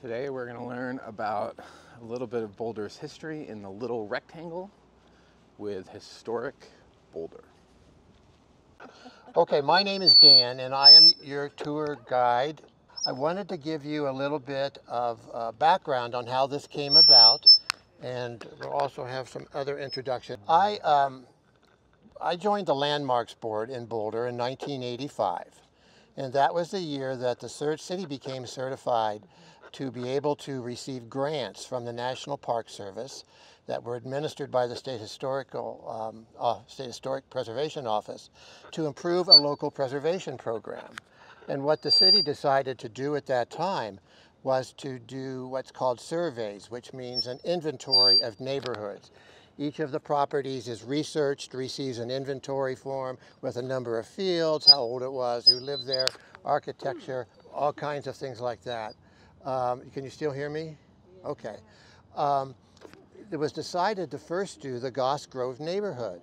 Today we're going to learn about a little bit of Boulder's history in the little rectangle with Historic Boulder. Okay, my name is Dan and I am your tour guide. I wanted to give you a little bit of background on how this came about, and we'll also have some other introduction. I joined the Landmarks Board in Boulder in 1985, and that was the year that the city became certified to be able to receive grants from the National Park Service that were administered by the State Historic Preservation Office to improve a local preservation program. And what the city decided to do at that time was to do what's called surveys, which means an inventory of neighborhoods. Each of the properties is researched, receives an inventory form with a number of fields, how old it was, who lived there, architecture, all kinds of things like that. Can you still hear me? Okay. It was decided to first do the Goss Grove neighborhood.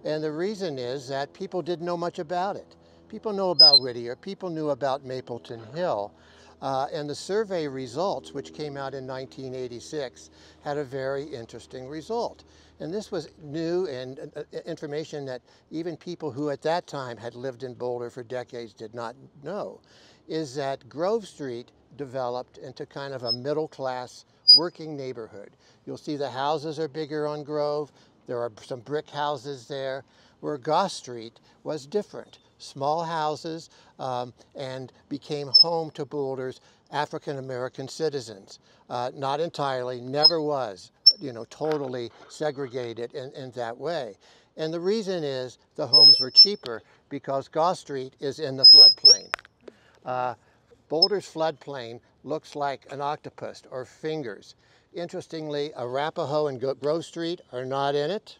And the reason is that people didn't know much about it. People know about Whittier, people knew about Mapleton Hill. And the survey results, which came out in 1986, had a very interesting result. And this was new and information that even people who at that time had lived in Boulder for decades did not know, is that Grove Street developed into kind of a middle-class working neighborhood. You'll see the houses are bigger on Grove. There are some brick houses there, where Goss Street was different. Small houses, and became home to Boulder's African-American citizens. Not entirely, never was, totally segregated in that way. And the reason is the homes were cheaper because Goss Street is in the floodplain. Boulder's floodplain looks like an octopus or fingers. Interestingly, Arapahoe and Grove Street are not in it,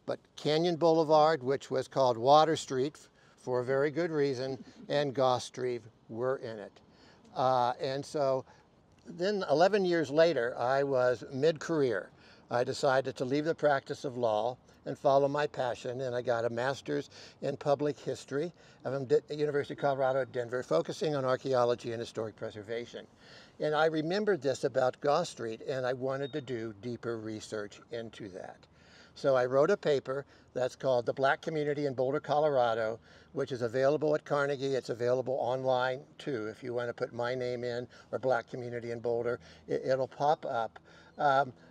but Canyon Boulevard, which was called Water Street for a very good reason, and Goss Street were in it. And so then 11 years later, I was mid-career. I decided to leave the practice of law and follow my passion, and I got a master's in public history from the University of Colorado at Denver, focusing on archaeology and historic preservation. And I remembered this about Goss Street, and I wanted to do deeper research into that. So I wrote a paper that's called The Black Community in Boulder, Colorado, which is available at Carnegie. It's available online too. If you want to put my name in or Black Community in Boulder, it'll pop up.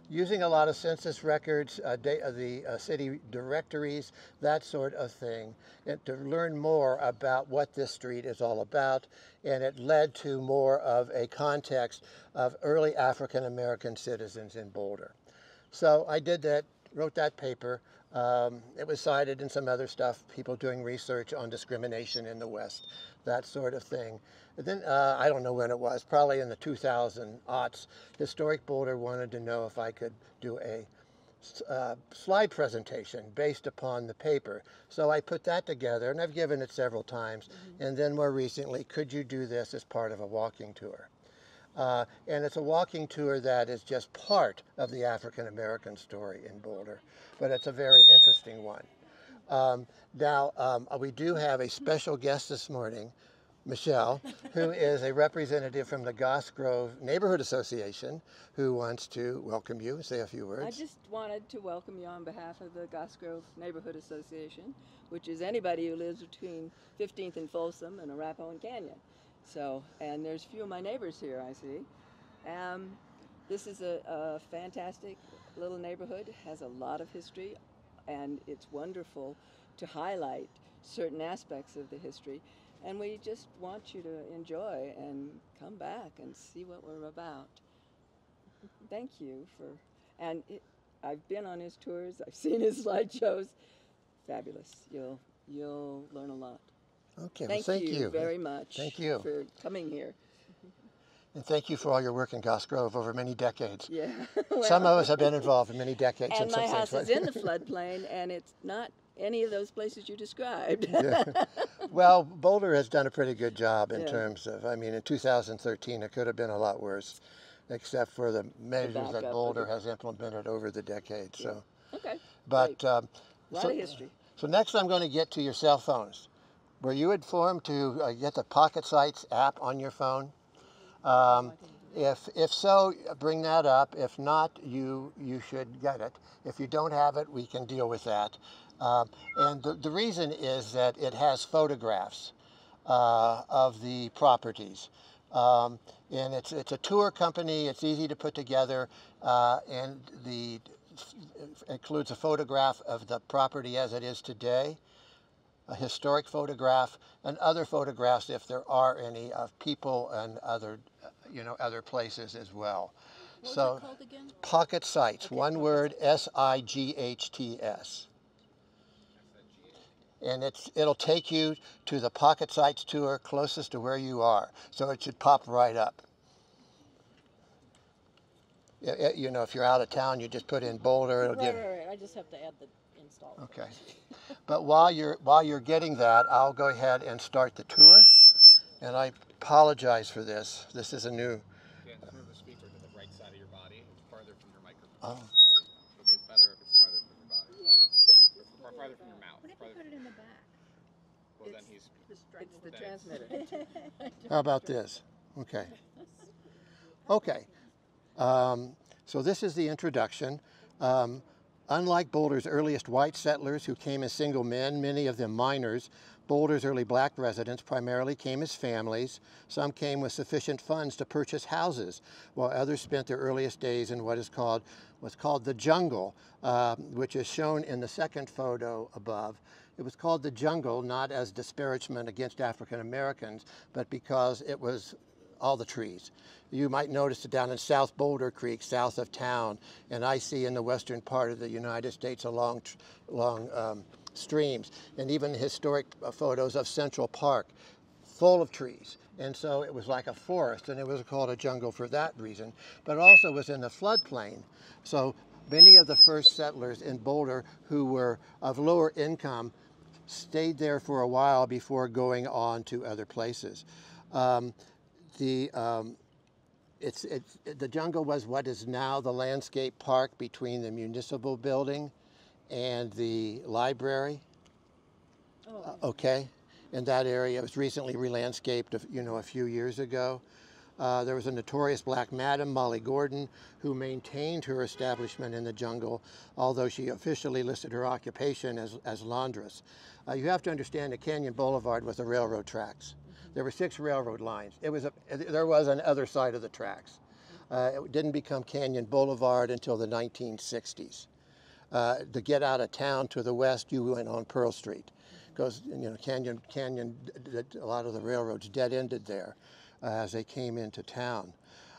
Using a lot of census records, the city directories, that sort of thing, and to learn more about what this street is all about. And it led to more of a context of early African American citizens in Boulder. So I did that, wrote that paper. It was cited in some other stuff, people doing research on discrimination in the West, that sort of thing. And then, I don't know when it was, probably in the 2000s, Historic Boulder wanted to know if I could do a slide presentation based upon the paper. So I put that together, and I've given it several times. And then more recently, could you do this as part of a walking tour? And it's a walking tour that is just part of the African American story in Boulder, but it's a very interesting one. Now, we do have a special guest this morning, Michelle, who is a representative from the Goss Grove Neighborhood Association, who wants to welcome you and say a few words. I just wanted to welcome you on behalf of the Goss Grove Neighborhood Association, which is anybody who lives between 15th and Folsom and Arapahoe and Canyon. So, and there's a few of my neighbors here, I see. This is a fantastic little neighborhood, has a lot of history, and it's wonderful to highlight certain aspects of the history. And we just want you to enjoy and come back and see what we're about. Thank you I've been on his tours, I've seen his slideshows. Fabulous. You'll learn a lot. Okay, well, thank you very much. Thank you for coming here. And thank you for all your work in Goss Grove over many decades. Yeah. Well, some of us have been involved in many decades. And my house is in the floodplain, and it's not any of those places you described. Yeah. Well, Boulder has done a pretty good job in terms of, in 2013 it could have been a lot worse, except for the measures that Boulder has implemented over the decades. Yeah. So. Okay. But a lot of history. So next I'm going to get to your cell phones. Were you informed to get the Pocket Sites app on your phone? If so, bring that up. If not, you should get it. If you don't have it, we can deal with that. And the reason is that it has photographs of the properties. And it's a tour company. It's easy to put together, and it includes a photograph of the property as it is today, a historic photograph, and other photographs, if there are any, of people and other places as well. What So, was it called again? Pocket Sights, Okay, one Pocket word, SIGHTS. And it'll take you to the Pocket Sights tour closest to where you are. So it should pop right up. You know, if you're out of town, you just put in Boulder. It'll give. Right. I just have to add the install. Okay. But while you're getting that, I'll go ahead and start the tour. And I apologize for this. This is a new. Yeah, just move the speaker to the right side of your body, farther from your microphone. Oh. It'll be better if it's farther from your body. Yeah. Or farther from your mouth. What if you put it in the back? Well, then he's. It's the transmitter. How about this? Okay. Okay. So this is the introduction. Unlike Boulder's earliest white settlers who came as single men, many of them miners, Boulder's early black residents primarily came as families. Some came with sufficient funds to purchase houses, while others spent their earliest days in what's called the jungle, which is shown in the second photo above. It was called the jungle not as disparagement against African Americans, but because it was all the trees. You might notice it down in South Boulder Creek, south of town, and I see in the western part of the United States along streams, and even historic photos of Central Park, full of trees. And so it was like a forest, and it was called a jungle for that reason. But it also was in the floodplain. So many of the first settlers in Boulder who were of lower income stayed there for a while before going on to other places. The jungle was what is now the landscape park between the municipal building and the library. Oh. Okay, in that area. It was recently re-landscaped, a few years ago. There was a notorious black madam, Molly Gordon, who maintained her establishment in the jungle, although she officially listed her occupation as laundress. You have to understand that Canyon Boulevard was the railroad tracks. There were 6 railroad lines. There was an other side of the tracks. It didn't become Canyon Boulevard until the 1960s. To get out of town to the west, you went on Pearl Street, because Canyon, a lot of the railroads dead-ended there as they came into town.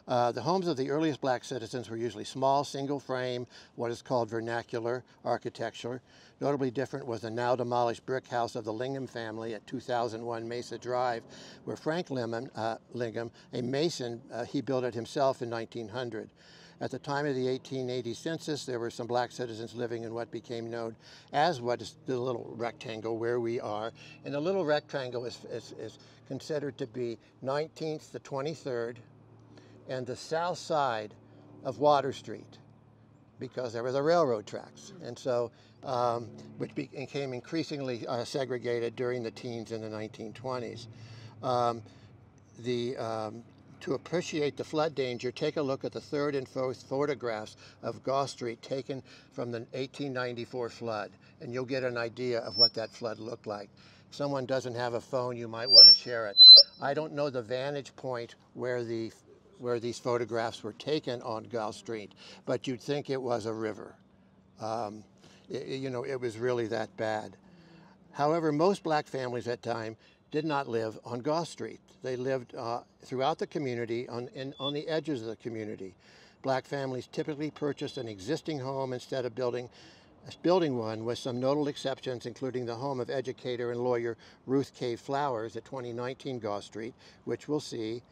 The homes of the earliest black citizens were usually small, single-frame, what is called vernacular architecture. Notably different was the now-demolished brick house of the Lingham family at 2001 Mesa Drive, where Frank Lingham, a mason, he built it himself in 1900. At the time of the 1880 census, there were some black citizens living in what became known as what is the little rectangle where we are. And the little rectangle is considered to be 19th to 23rd and the south side of Water Street, because there were the railroad tracks. And so, which became increasingly segregated during the teens in the 1920s. To appreciate the flood danger, take a look at the third and fourth photographs of Goss Street taken from the 1894 flood, and you'll get an idea of what that flood looked like. If someone doesn't have a phone, you might want to share it. I don't know the vantage point where these photographs were taken on Goss Street, but you'd think it was a river. It was really that bad. However, most black families at the time did not live on Goss Street. They lived throughout the community, on the edges of the community. Black families typically purchased an existing home instead of building one, with some notable exceptions, including the home of educator and lawyer Ruth K. Flowers at 2019 Goss Street, which we'll see.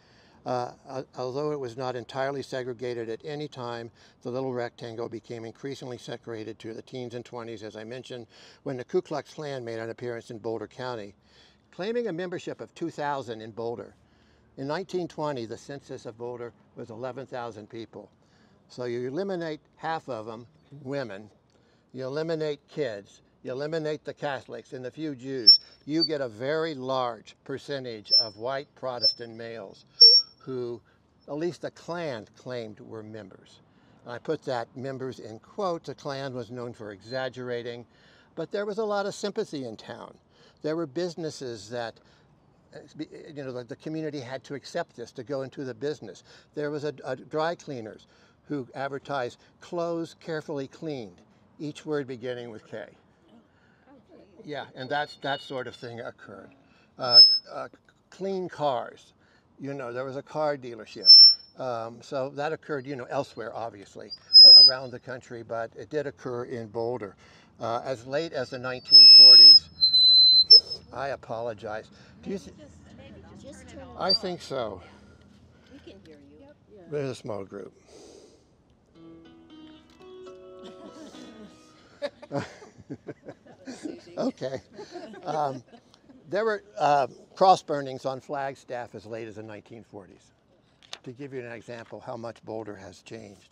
Although it was not entirely segregated at any time, the little rectangle became increasingly segregated to the teens and 20s, as I mentioned, when the Ku Klux Klan made an appearance in Boulder County, claiming a membership of 2,000 in Boulder. In 1920, the census of Boulder was 11,000 people. So you eliminate half of them, women, you eliminate kids, you eliminate the Catholics and the few Jews, you get a very large percentage of white Protestant males who at least the clan claimed were members. And I put that members in quotes. The clan was known for exaggerating, but there was a lot of sympathy in town. There were businesses that, you know, the community had to accept this to go into the business. There was a dry cleaners who advertised clothes carefully cleaned, each word beginning with K. Yeah, and that sort of thing occurred. Clean cars, you know, there was a car dealership. So that occurred, you know, elsewhere, obviously, around the country, but it did occur in Boulder. As late as the 1940s. I apologize. Do you Just turn it I off. think so. We can hear you. Yeah. There's a small group. Okay. There were cross burnings on Flagstaff as late as the 1940s, to give you an example how much Boulder has changed.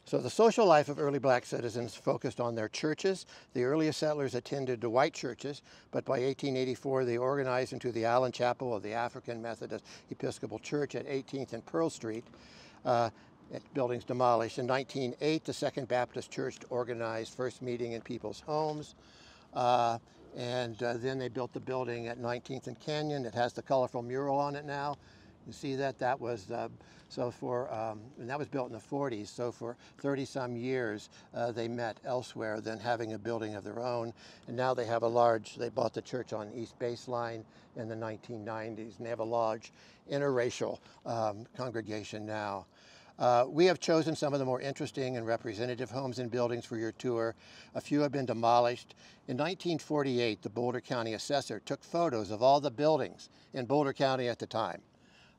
So the social life of early black citizens focused on their churches. The earliest settlers attended the white churches, but by 1884 they organized into the Allen Chapel of the African Methodist Episcopal Church at 18th and Pearl Street. Buildings demolished. In 1908, the Second Baptist Church organized first meeting in people's homes. Then they built the building at 19th and Canyon. It has the colorful mural on it now. You see that? That was, and that was built in the 40s. So for 30-some years, they met elsewhere than having a building of their own. And now they have they bought the church on East Baseline in the 1990s, and they have a large interracial congregation now. We have chosen some of the more interesting and representative homes and buildings for your tour. A few have been demolished. In 1948, the Boulder County Assessor took photos of all the buildings in Boulder County at the time.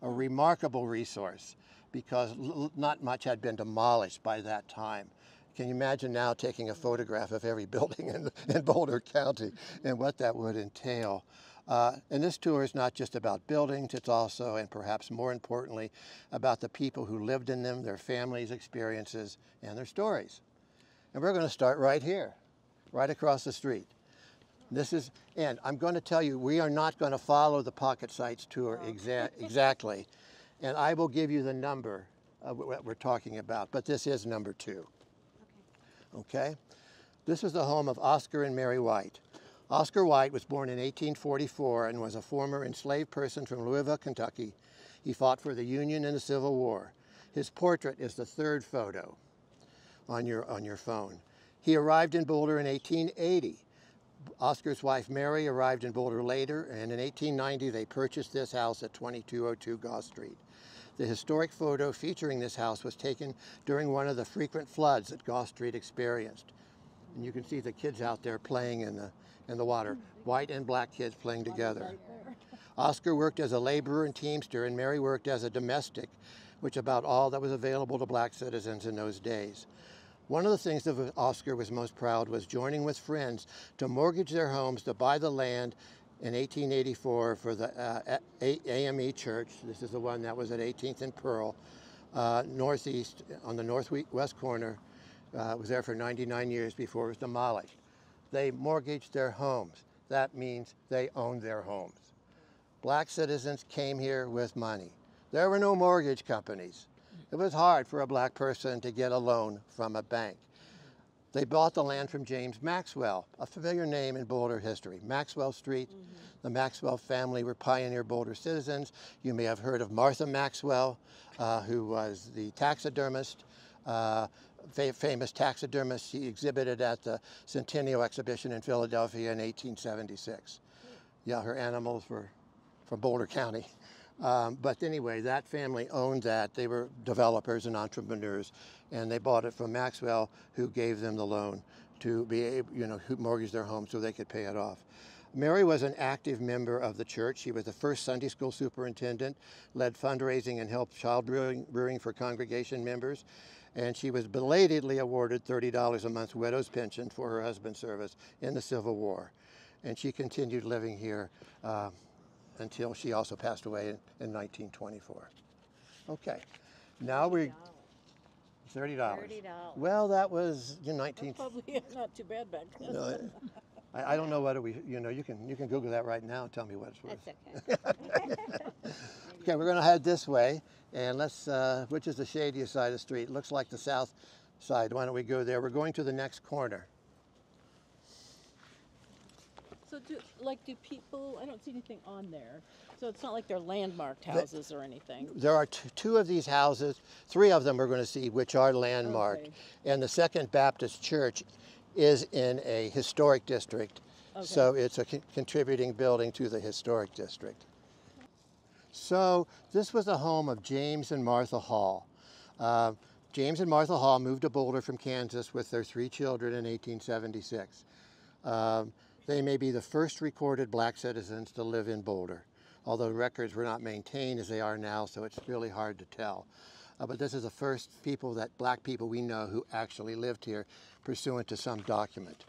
A remarkable resource because not much had been demolished by that time. Can you imagine now taking a photograph of every building in Boulder County and what that would entail? And this tour is not just about buildings, it's also, and perhaps more importantly, about the people who lived in them, their families' experiences, and their stories. And we're going to start right here, right across the street. And I'm going to tell you, we are not going to follow the Pocket Sites tour exactly. And I will give you the number of what we're talking about, but this is number 2. Okay? This is the home of Oscar and Mary White. Oscar White was born in 1844 and was a former enslaved person from Louisville, Kentucky. He fought for the Union in the Civil War. His portrait is the 3rd photo on your phone. He arrived in Boulder in 1880. Oscar's wife Mary arrived in Boulder later, and in 1890 they purchased this house at 2202 Goss Street. The historic photo featuring this house was taken during one of the frequent floods that Goss Street experienced. And you can see the kids out there playing in the water, white and black kids playing together. Oscar worked as a laborer and teamster, and Mary worked as a domestic, which about all that was available to black citizens in those days. One of the things that Oscar was most proud was joining with friends to mortgage their homes to buy the land in 1884 for the AME Church. This is the one that was at 18th and Pearl, northeast on the northwest corner. Was there for 99 years before it was demolished. They mortgaged their homes. That means they owned their homes. Black citizens came here with money. There were no mortgage companies. It was hard for a black person to get a loan from a bank. They bought the land from James Maxwell, a familiar name in Boulder history. Maxwell Street. The Maxwell family were pioneer Boulder citizens. You may have heard of Martha Maxwell, who was the taxidermist, famous taxidermist. She exhibited at the Centennial Exhibition in Philadelphia in 1876. Yeah, her animals were from Boulder County. But anyway, that family owned that. They were developers and entrepreneurs, and they bought it from Maxwell, who gave them the loan to be able, who mortgaged their home so they could pay it off. Mary was an active member of the church. She was the first Sunday school superintendent, led fundraising and helped child rearing for congregation members, and she was belatedly awarded $30 a month widow's pension for her husband's service in the Civil War. And she continued living here until she also passed away in 1924. Okay, now we $30. $30. Well, that was 19. Probably not too bad back then. No, I don't know whether you can Google that right now and tell me what it's worth. That's okay. Okay, we're going to head this way, and let's, which is the shadiest side of the street? Looks like the south side. Why don't we go there? We're going to the next corner. So do people, I don't see anything on there. So it's not like they're landmarked houses or anything. There are two of these houses, three of them we're going to see, which are landmarked. Okay. And the Second Baptist Church is in a historic district. Okay. So it's a contributing building to the historic district. So this was the home of James and Martha Hall. James and Martha Hall moved to Boulder from Kansas with their 3 children in 1876. They may be the first recorded black citizens to live in Boulder, although records were not maintained as they are now, so it's really hard to tell. But this is the first black people we know who actually lived here pursuant to some document.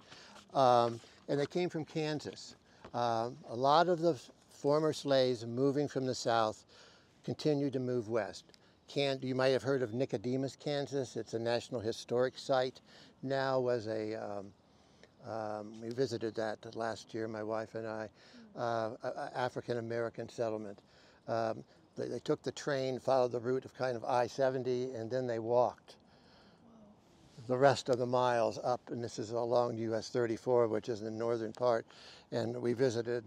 And they came from Kansas. A lot of the former slaves moving from the south continued to move west. You might have heard of Nicodemus, Kansas. It's a National Historic Site. Now was we visited that last year, my wife and I, African-American settlement. They took the train, followed the route of kind of I-70, and then they walked the rest of the miles up, and this is along US 34, which is in the northern part, and we visited,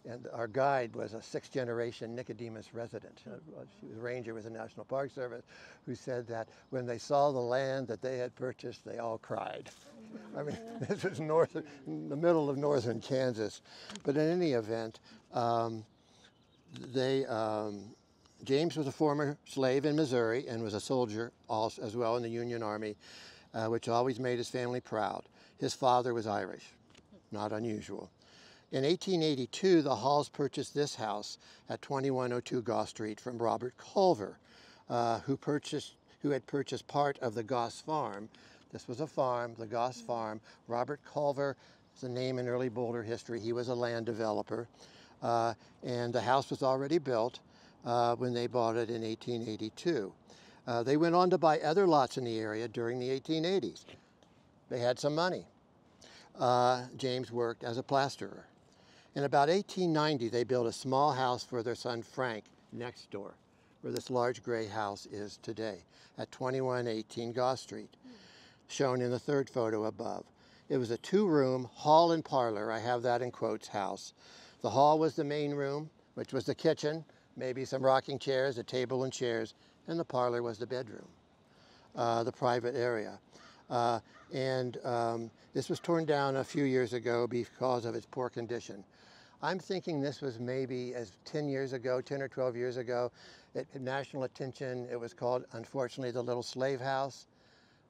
and our guide was a 6th-generation Nicodemus resident. She was a ranger with the National Park Service, who said that when they saw the land that they had purchased, they all cried. I mean, this was in the middle of northern Kansas. But in any event, James was a former slave in Missouri and was a soldier also, as well in the Union Army, which always made his family proud. His father was Irish, not unusual. In 1882, the Halls purchased this house at 2102 Goss Street from Robert Culver, who had purchased part of the Goss Farm. This was a farm, the Goss Farm. Robert Culver is a name in early Boulder history. He was a land developer. And the house was already built when they bought it in 1882. They went on to buy other lots in the area during the 1880s. They had some money. James worked as a plasterer. In about 1890, they built a small house for their son Frank next door, where this large gray house is today, at 2118 Goss Street, shown in the third photo above. It was a 2-room hall and parlor, I have that in quotes, house. The hall was the main room, which was the kitchen, maybe some rocking chairs, a table and chairs, and the parlor was the bedroom, the private area. This was torn down a few years ago because of its poor condition. I'm thinking this was maybe 10 or 12 years ago. It had national attention. It was called, unfortunately, the Little Slave House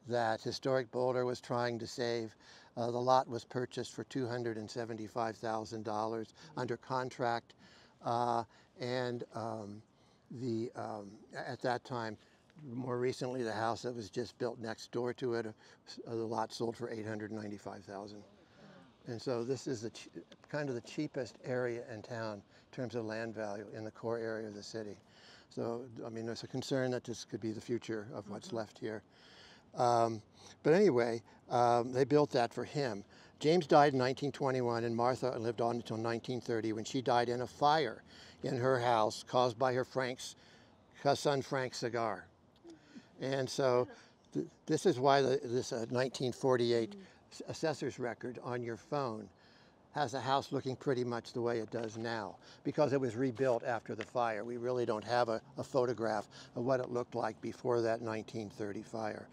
that Historic Boulder was trying to save. The lot was purchased for $275,000 under contract. At that time, more recently, the house that was just built next door to it, the lot sold for $895,000. And so this is kind of the cheapest area in town in terms of land value in the core area of the city. So, I mean, there's a concern that this could be the future of what's left here. But anyway, they built that for him. James died in 1921, and Martha lived on until 1930 when she died in a fire in her house caused by her son Frank's cigar. And so this is why this 1948 assessor's record on your phone has the house looking pretty much the way it does now, because it was rebuilt after the fire. We really don't have a photograph of what it looked like before that 1930 fire.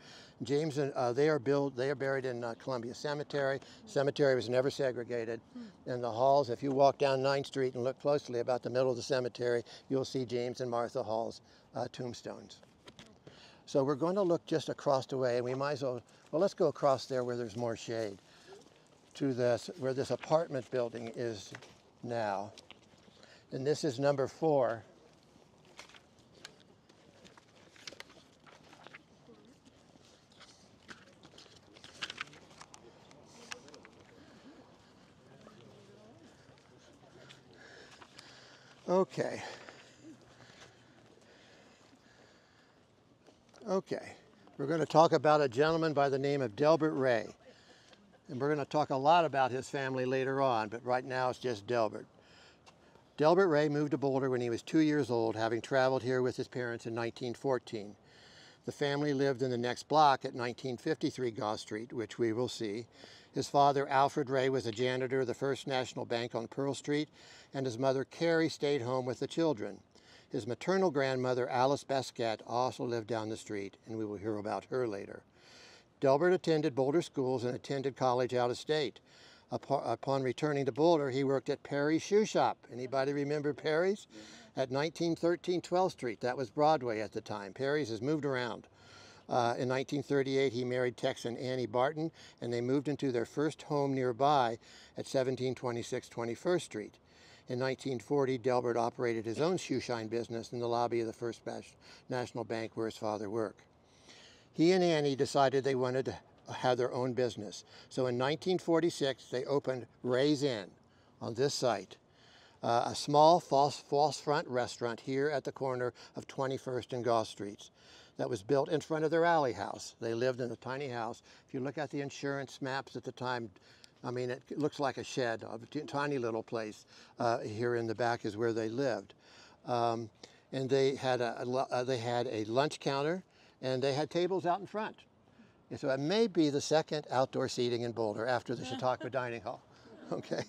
James and they are buried in Columbia Cemetery. Cemetery was never segregated. And the Halls, if you walk down 9th Street and look closely about the middle of the cemetery, you'll see James and Martha Hall's tombstones. So we're going to look just across the way, and we might as well let's go across there where there's more shade to where this apartment building is now. And this is number 4. Okay. We're going to talk about a gentleman by the name of Delbert Ray. And we're going to talk a lot about his family later on, but right now it's just Delbert. Delbert Ray moved to Boulder when he was 2 years old, having traveled here with his parents in 1914. The family lived in the next block at 1953 Goss Street, which we will see. His father, Alfred Ray, was a janitor of the First National Bank on Pearl Street, and his mother, Carrie, stayed home with the children. His maternal grandmother, Alice Basquette, also lived down the street, and we will hear about her later. Delbert attended Boulder schools and attended college out of state. Upon returning to Boulder, he worked at Perry's Shoe Shop. Anybody remember Perry's? At 1913 12th Street. That was Broadway at the time. Perry's has moved around. In 1938, he married Texan Annie Barton, and they moved into their first home nearby at 1726 21st Street. In 1940, Delbert operated his own shoe shine business in the lobby of the First National Bank where his father worked. He and Annie decided they wanted to have their own business. So in 1946, they opened Ray's Inn on this site, a small false front restaurant here at the corner of 21st and Goss Streets that was built in front of their alley house. They lived in a tiny house. If you look at the insurance maps at the time, I mean, it looks like a shed, a tiny little place. Here in the back is where they lived. And they had a lunch counter, and they had tables out in front. And so it may be the second outdoor seating in Boulder after the Chautauqua Dining Hall. Okay.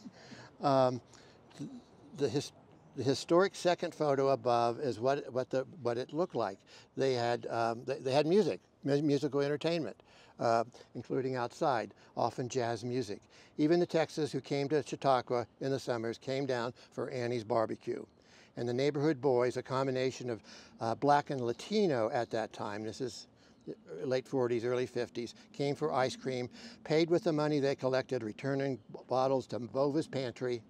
The historic second photo above is what it looked like. They had music, musical entertainment, including outside, often jazz music. Even the Texans who came to Chautauqua in the summers came down for Annie's barbecue. And the neighborhood boys, a combination of black and Latino at that time, this is late 40s, early 50s, came for ice cream, paid with the money they collected, returning bottles to Bova's Pantry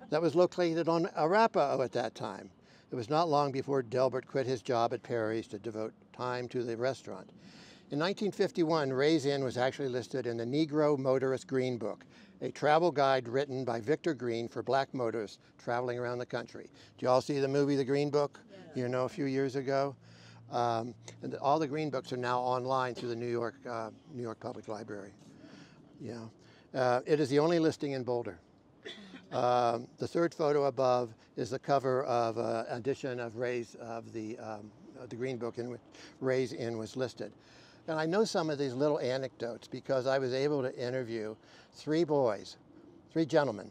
that was located on Arapahoe at that time. It was not long before Delbert quit his job at Perry's to devote time to the restaurant. In 1951, Ray's Inn was actually listed in the Negro Motorist Green Book, a travel guide written by Victor Green for black motorists traveling around the country. Did you all see the movie The Green Book? Yeah. You know, a few years ago? And all the Green Books are now online through the New York Public Library. Yeah. It is the only listing in Boulder. The third photo above is the cover of an edition of the Green Book in which Ray's Inn was listed. And I know some of these little anecdotes because I was able to interview three gentlemen,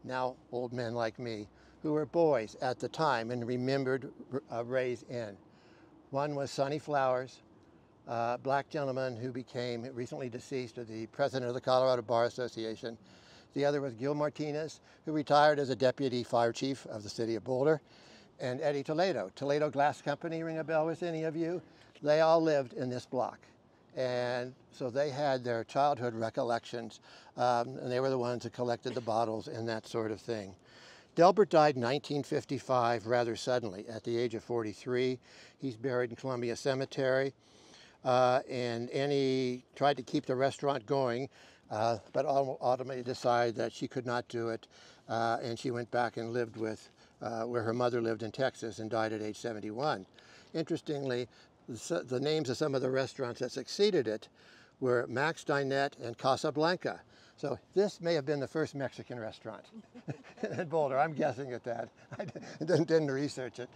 now old men like me, who were boys at the time and remembered Ray's Inn. One was Sonny Flowers, a black gentleman who became recently deceased, the president of the Colorado Bar Association. The other was Gil Martinez, who retired as a deputy fire chief of the city of Boulder. And Eddie Toledo, Toledo Glass Company, ring a bell with any of you? They all lived in this block. And so they had their childhood recollections, and they were the ones that collected the bottles and that sort of thing. Delbert died in 1955 rather suddenly at the age of 43. He's buried in Columbia Cemetery. And Annie tried to keep the restaurant going, but ultimately decided that she could not do it, and she went back and lived with where her mother lived in Texas and died at age 71. Interestingly, the names of some of the restaurants that succeeded it were Max Dinette and Casablanca. So this may have been the first Mexican restaurant in Boulder. I'm guessing at that. I didn't research it,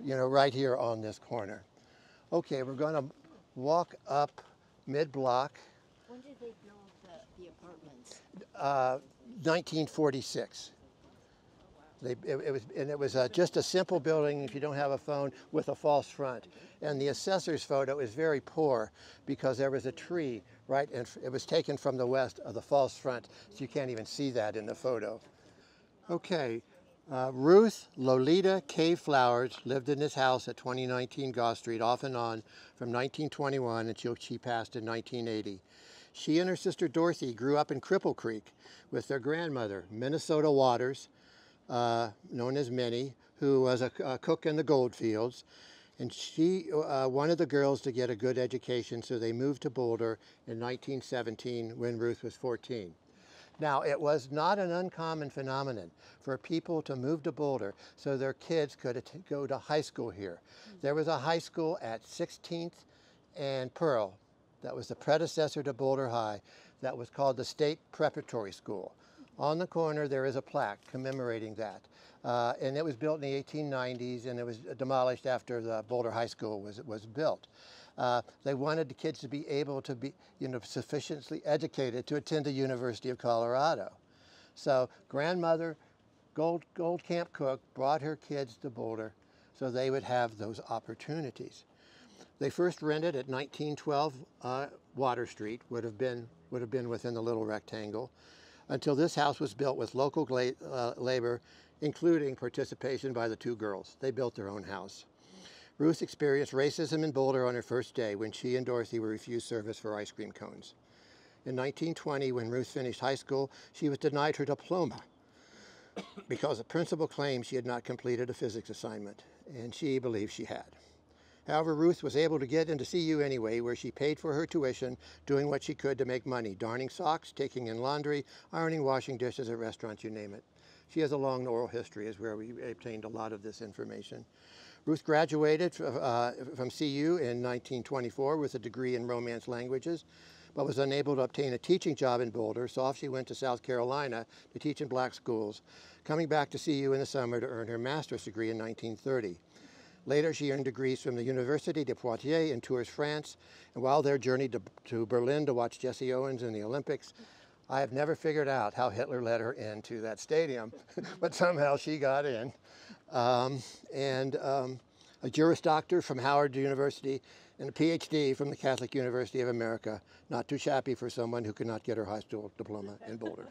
right here on this corner. Okay, we're going to walk up mid-block. When did they build the apartments? 1946. It was just a simple building, if you don't have a phone, with a false front. And the assessor's photo is very poor because there was a tree, right? And it was taken from the west of the false front, so you can't even see that in the photo. Okay, Ruth Lolita K. Flowers lived in this house at 2019 Goss Street off and on from 1921 until she passed in 1980. She and her sister Dorothy grew up in Cripple Creek with their grandmother, Minnesota Waters, known as Minnie, who was a cook in the goldfields. And she wanted the girls to get a good education, so they moved to Boulder in 1917 when Ruth was 14. Now, it was not an uncommon phenomenon for people to move to Boulder so their kids could go to high school here. There was a high school at 16th and Pearl that was the predecessor to Boulder High that was called the State Preparatory School. On the corner, there is a plaque commemorating that. And it was built in the 1890s, and it was demolished after the Boulder High School was built. They wanted the kids to be able to be, sufficiently educated to attend the University of Colorado. So grandmother, Goldcamp Cook, brought her kids to Boulder so they would have those opportunities. They first rented at 1912 Water Street, would have been within the little rectangle, until this house was built with local labor, including participation by the two girls. They built their own house. Ruth experienced racism in Boulder on her first day when she and Dorothy were refused service for ice cream cones. In 1920, when Ruth finished high school, she was denied her diploma because the principal claimed she had not completed a physics assignment, and she believed she had. However, Ruth was able to get into CU anyway, where she paid for her tuition, doing what she could to make money, darning socks, taking in laundry, ironing, washing dishes at restaurants, you name it. She has a long oral history, is where we obtained a lot of this information. Ruth graduated from CU in 1924 with a degree in Romance languages, but was unable to obtain a teaching job in Boulder, so off she went to South Carolina to teach in black schools, coming back to CU in the summer to earn her master's degree in 1930. Later, she earned degrees from the Université de Poitiers in Tours, France, and while there journeyed to Berlin to watch Jesse Owens in the Olympics. I have never figured out how Hitler let her into that stadium, but somehow she got in. A Juris Doctor from Howard University and a PhD from the Catholic University of America. Not too shabby for someone who could not get her high school diploma in Boulder.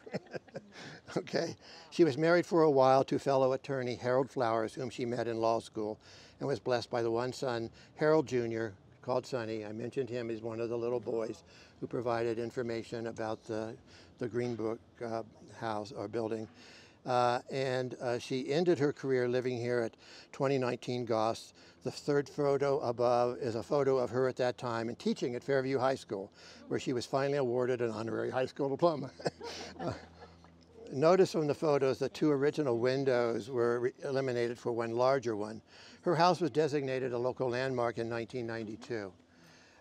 Okay. She was married for a while to fellow attorney Harold Flowers, whom she met in law school, and was blessed by the one son, Harold Jr., called Sonny. I mentioned him as one of the little boys who provided information about the Green Book house or building. She ended her career living here at 2019 Goss. The third photo above is a photo of her at that time and teaching at Fairview High School, where she was finally awarded an honorary high school diploma. Notice from the photos the two original windows were eliminated for one larger one. Her house was designated a local landmark in 1992.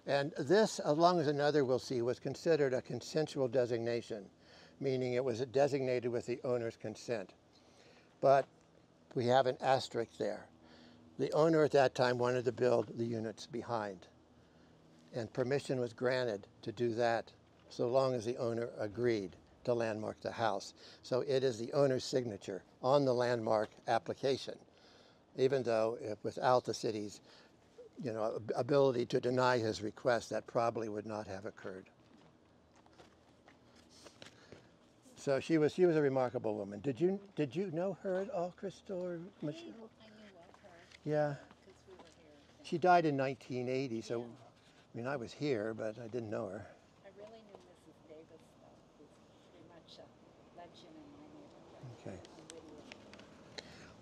And this, along with another we'll see, was considered a consensual designation, meaning it was designated with the owner's consent. But we have an asterisk there. The owner at that time wanted to build the units behind, and permission was granted to do that so long as the owner agreed to landmark the house. So it is the owner's signature on the landmark application, even though without the city's ability to deny his request, that probably would not have occurred. So she was a remarkable woman. Did you know her at all, Crystal or Michelle? I knew of her. Yeah. Because we were here. She died in 1980, so I was here, but I didn't know her. I really knew Mrs. Davis, though, who's pretty much a legend in my neighborhood. Okay.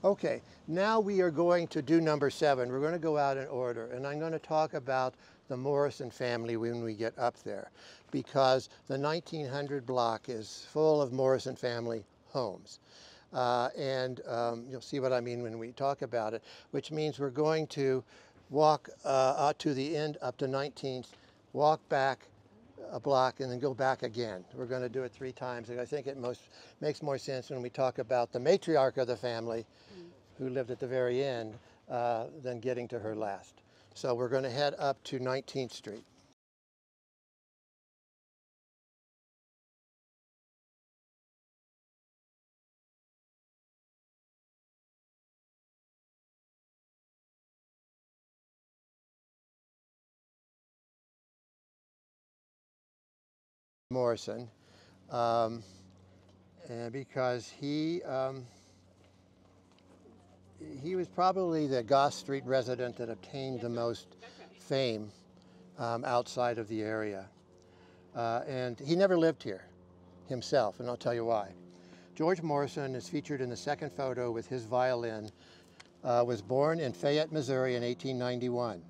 Okay, now we are going to do number 7. We're going to go out in order, and I'm going to talk about the Morrison family when we get up there, because the 1900 block is full of Morrison family homes. You'll see what I mean when we talk about it, which means we're going to walk out to the end up to 19th, walk back a block, and then go back again. We're going to do it 3 times. And I think it makes more sense when we talk about the matriarch of the family, who lived at the very end, than getting to her last. So we're going to head up to 19th Street. Morrison, and because he was probably the Goss Street resident that obtained the most fame outside of the area. And he never lived here himself, and I'll tell you why. George Morrison is featured in the second photo with his violin, was born in Fayette, Missouri in 1891.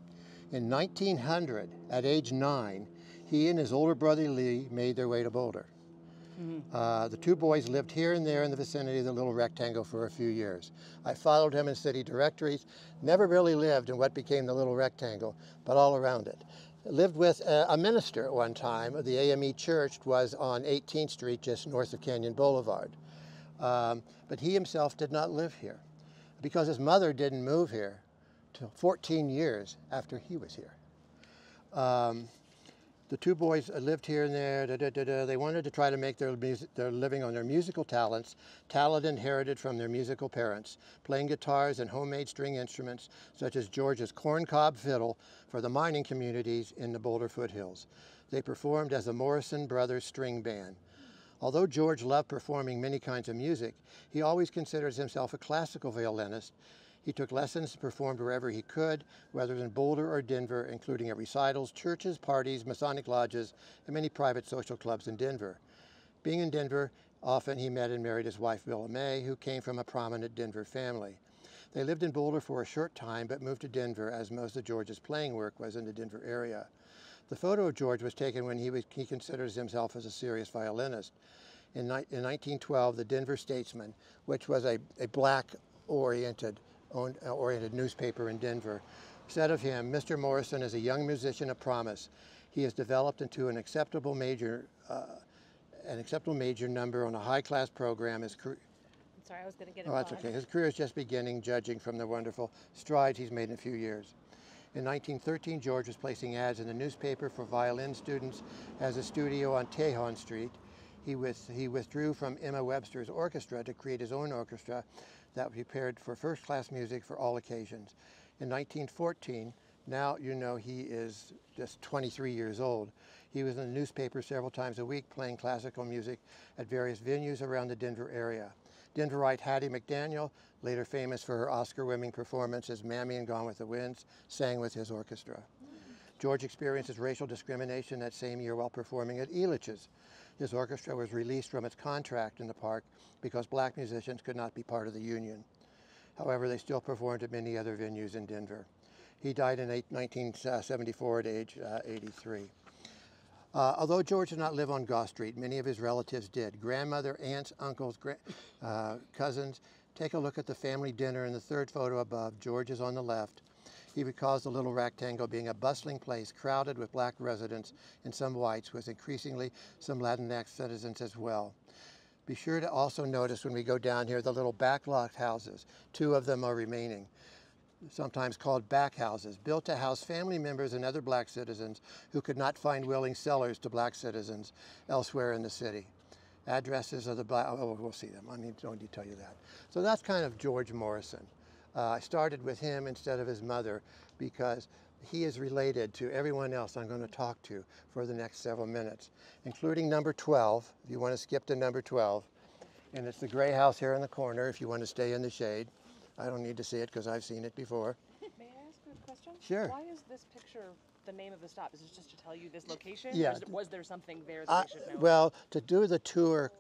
In 1900, at age 9, he and his older brother Lee made their way to Boulder. The two boys lived here and there in the vicinity of the little rectangle for a few years. I followed him in city directories, never really lived in what became the little rectangle, but all around it. Lived with a minister at one time. The AME Church was on 18th Street, just north of Canyon Boulevard. But he himself did not live here because his mother didn't move here till 14 years after he was here. The two boys lived here and there. They wanted to try to make their living on their musical talents, talent inherited from their musical parents, playing guitars and homemade string instruments such as George's corncob fiddle for the mining communities in the Boulder foothills. They performed as the Morrison Brothers String Band. Although George loved performing many kinds of music, he always considers himself a classical violinist. He took lessons and performed wherever he could, whether in Boulder or Denver, including at recitals, churches, parties, Masonic lodges, and many private social clubs in Denver. Being in Denver, often he met and married his wife, Willa Mae, who came from a prominent Denver family. They lived in Boulder for a short time, but moved to Denver as most of George's playing work was in the Denver area. The photo of George was taken when he considers himself as a serious violinist. In 1912, the Denver Statesman, which was a black-oriented newspaper in Denver, said of him, "Mr. Morrison is a young musician of promise. He has developed into an acceptable major number on a high-class program. I'm sorry, I was going to get it. Oh, that's okay. His career is just beginning, judging from the wonderful strides he's made in a few years." In 1913, George was placing ads in the newspaper for violin students as a studio on Tejon Street. He withdrew from Emma Webster's orchestra to create his own orchestra that prepared for first-class music for all occasions. In 1914, now you know he is just 23 years old, he was in the newspaper several times a week playing classical music at various venues around the Denver area. Denverite Hattie McDaniel, later famous for her Oscar-winning performance as Mammy in Gone with the Wind, sang with his orchestra. George experiences racial discrimination that same year while performing at Elitch's. His orchestra was released from its contract in the park because black musicians could not be part of the union. However, they still performed at many other venues in Denver. He died in 1974 at age 83. Although George did not live on Goss Street, many of his relatives did. Grandmother, aunts, uncles, cousins. Take a look at the family dinner in the third photo above. George is on the left. He recalls the little rectangle being a bustling place crowded with black residents and some whites, with increasingly some Latinx citizens as well. Be sure to also notice when we go down here the little backlot houses. 2 of them are remaining, sometimes called back houses, built to house family members and other black citizens who could not find willing sellers to black citizens elsewhere in the city. Addresses of the black, oh, we'll see them. I don't need to tell you that. So that's kind of George Morrison. I started with him instead of his mother because he is related to everyone else I'm going to talk to for the next several minutes, including number 12, if you want to skip to number 12. And it's the gray house here in the corner if you want to stay in the shade. I don't need to see it because I've seen it before. May I ask a question? Sure. Why is this picture the name of the stop? Is it just to tell you this location? Yeah. Or was there something there that we should know? Well, to do the tour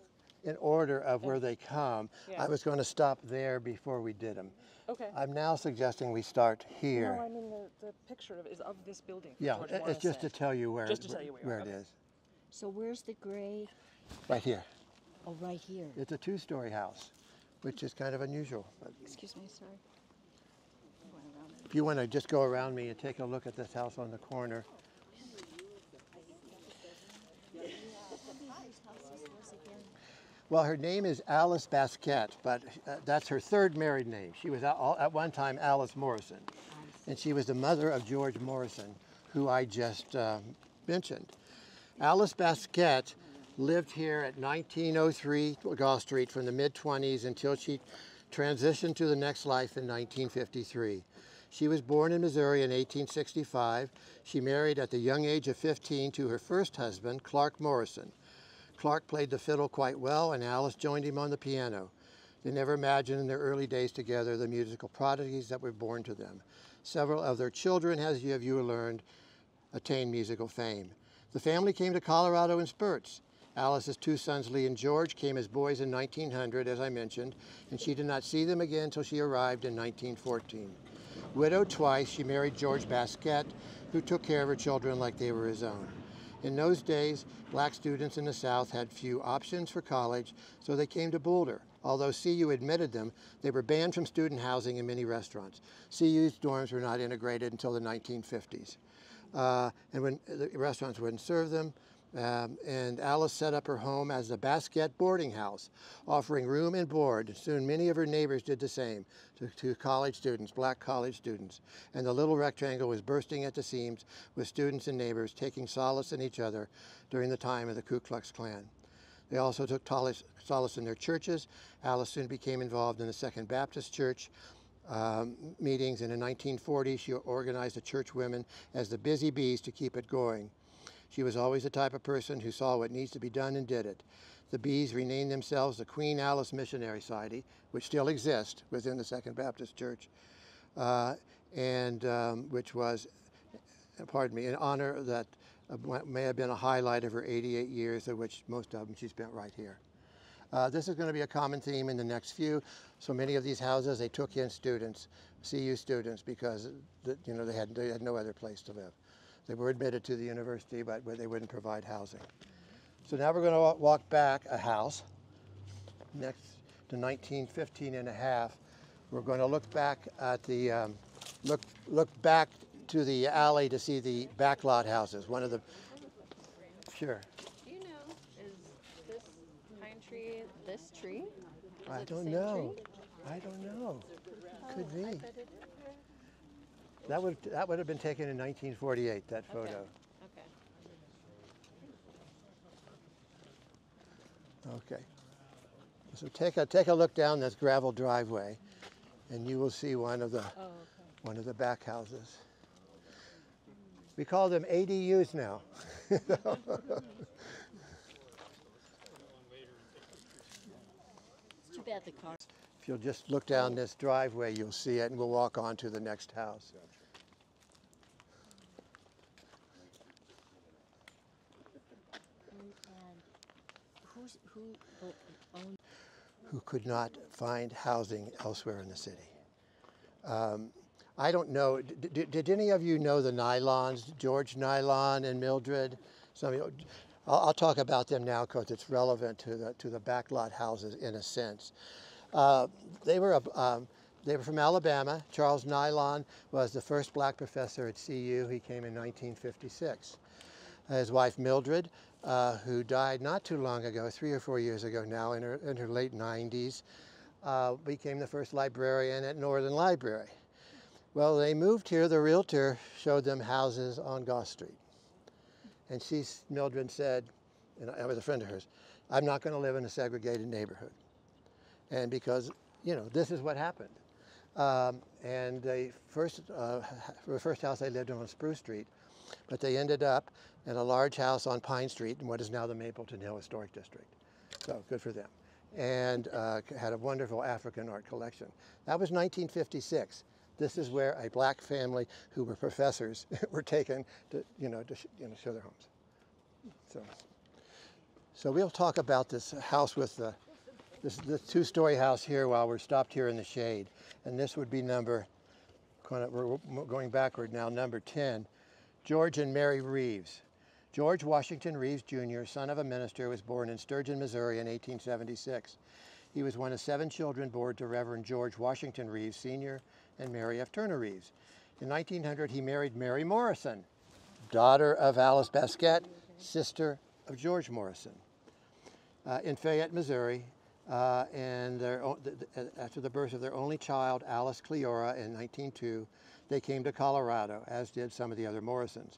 in order of where they come, Yeah. I was going to stop there before we did them. Okay. I'm now suggesting we start here. No, I mean the picture is of this building. Yeah, George it's just to Morrison. tell you where, Just to tell you where it you are. is. So where's the gray? Right here. Oh, right here. It's a 2-story house, which is kind of unusual. But Excuse me, sorry. I'm going around it. if you want to just go around me and take a look at this house on the corner. Well, her name is Alice Basquette, but that's her 3rd married name. She was at one time Alice Morrison, and she was the mother of George Morrison, who I just mentioned. Alice Basquette lived here at 1903 Goss Street from the mid-20s until she transitioned to the next life in 1953. She was born in Missouri in 1865. She married at the young age of 15 to her first husband, Clark Morrison. Clark played the fiddle quite well, and Alice joined him on the piano. They never imagined in their early days together the musical prodigies that were born to them. Several of their children, as you have learned, attained musical fame. The family came to Colorado in spurts. Alice's 2 sons, Lee and George, came as boys in 1900, as I mentioned, and she did not see them again until she arrived in 1914. Widowed twice, she married George Basquette, who took care of her children like they were his own. In those days, black students in the South had few options for college, so they came to Boulder. Although CU admitted them, they were banned from student housing in many restaurants. CU's dorms were not integrated until the 1950s. And when the restaurants wouldn't serve them, And Alice set up her home as the Basket boarding house, offering room and board. Soon many of her neighbors did the same to college students, black college students. And the little rectangle was bursting at the seams with students and neighbors taking solace in each other during the time of the Ku Klux Klan. They also took solace in their churches. Alice soon became involved in the Second Baptist Church meetings, and in 1940 she organized the church women as the Busy Bees to keep it going. She was always the type of person who saw what needs to be done and did it. The Bees renamed themselves the Queen Alice Missionary Society, which still exists within the Second Baptist Church, which was, pardon me, in honor that may have been a highlight of her 88 years, of which most of them she spent right here. This is going to be a common theme in the next few. So many of these houses, they took in students, CU students, because they had no other place to live. They were admitted to the university, but they wouldn't provide housing. So now we're going to walk back a house, next to 1915 and a half. We're going to look back at the, look back to the alley to see the backlot houses. One of the, sure. Do you know, is this pine tree this tree? I don't know. I don't know. Could be. That would have been taken in 1948, that photo. Okay. Okay. So take a look down this gravel driveway, and you will see one of the back houses. We call them ADUs now. It's too bad the car. If you'll just look down this driveway, you'll see it, and we'll walk on to the next house. Who could not find housing elsewhere in the city. I don't know, did any of you know the Nylons, George Nylon and Mildred? Some of you, I'll talk about them now because it's relevant to the backlot houses in a sense. They were from Alabama. Charles Nylon was the first black professor at CU. He came in 1956. His wife Mildred, who died not too long ago, 3 or 4 years ago now, in her late 90s, became the first librarian at Northern Library. Well, they moved here. The realtor showed them houses on Goss Street. And Mildred said, and I was a friend of hers, I'm not going to live in a segregated neighborhood. And because, this is what happened. And the first house they lived in was Spruce Street, but they ended up in a large house on Pine Street in what is now the Mapleton Hill Historic District. So good for them. And had a wonderful African art collection. That was 1956. This is where a black family who were professors were taken to, show their homes. So we'll talk about this house with this two-story house here while we're stopped here in the shade. And this would be we're going backward now, number 10, George and Mary Reeves. George Washington Reeves, Jr., son of a minister, was born in Sturgeon, Missouri in 1876. He was one of 7 children born to Reverend George Washington Reeves, Sr. and Mary F. Turner Reeves. In 1900, he married Mary Morrison, daughter of Alice Basket, sister of George Morrison. In Fayette, Missouri, and after the birth of their only child, Alice Cleora, in 1902, they came to Colorado, as did some of the other Morrisons.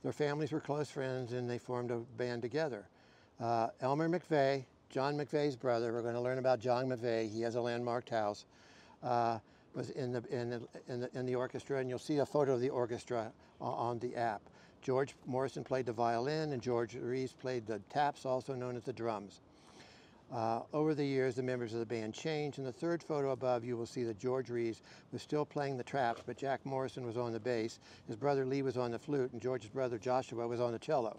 Their families were close friends, and they formed a band together. Elmer McVeigh, John McVeigh's brother, we're going to learn about John McVeigh. He has a landmarked house. Was in the orchestra, and you'll see a photo of the orchestra on the app. George Morrison played the violin, and George Reeves played the taps, also known as the drums. Over the years, the members of the band changed. In the third photo above, you will see that George Reeves was still playing the traps, but Jack Morrison was on the bass. His brother Lee was on the flute, and George's brother Joshua was on the cello.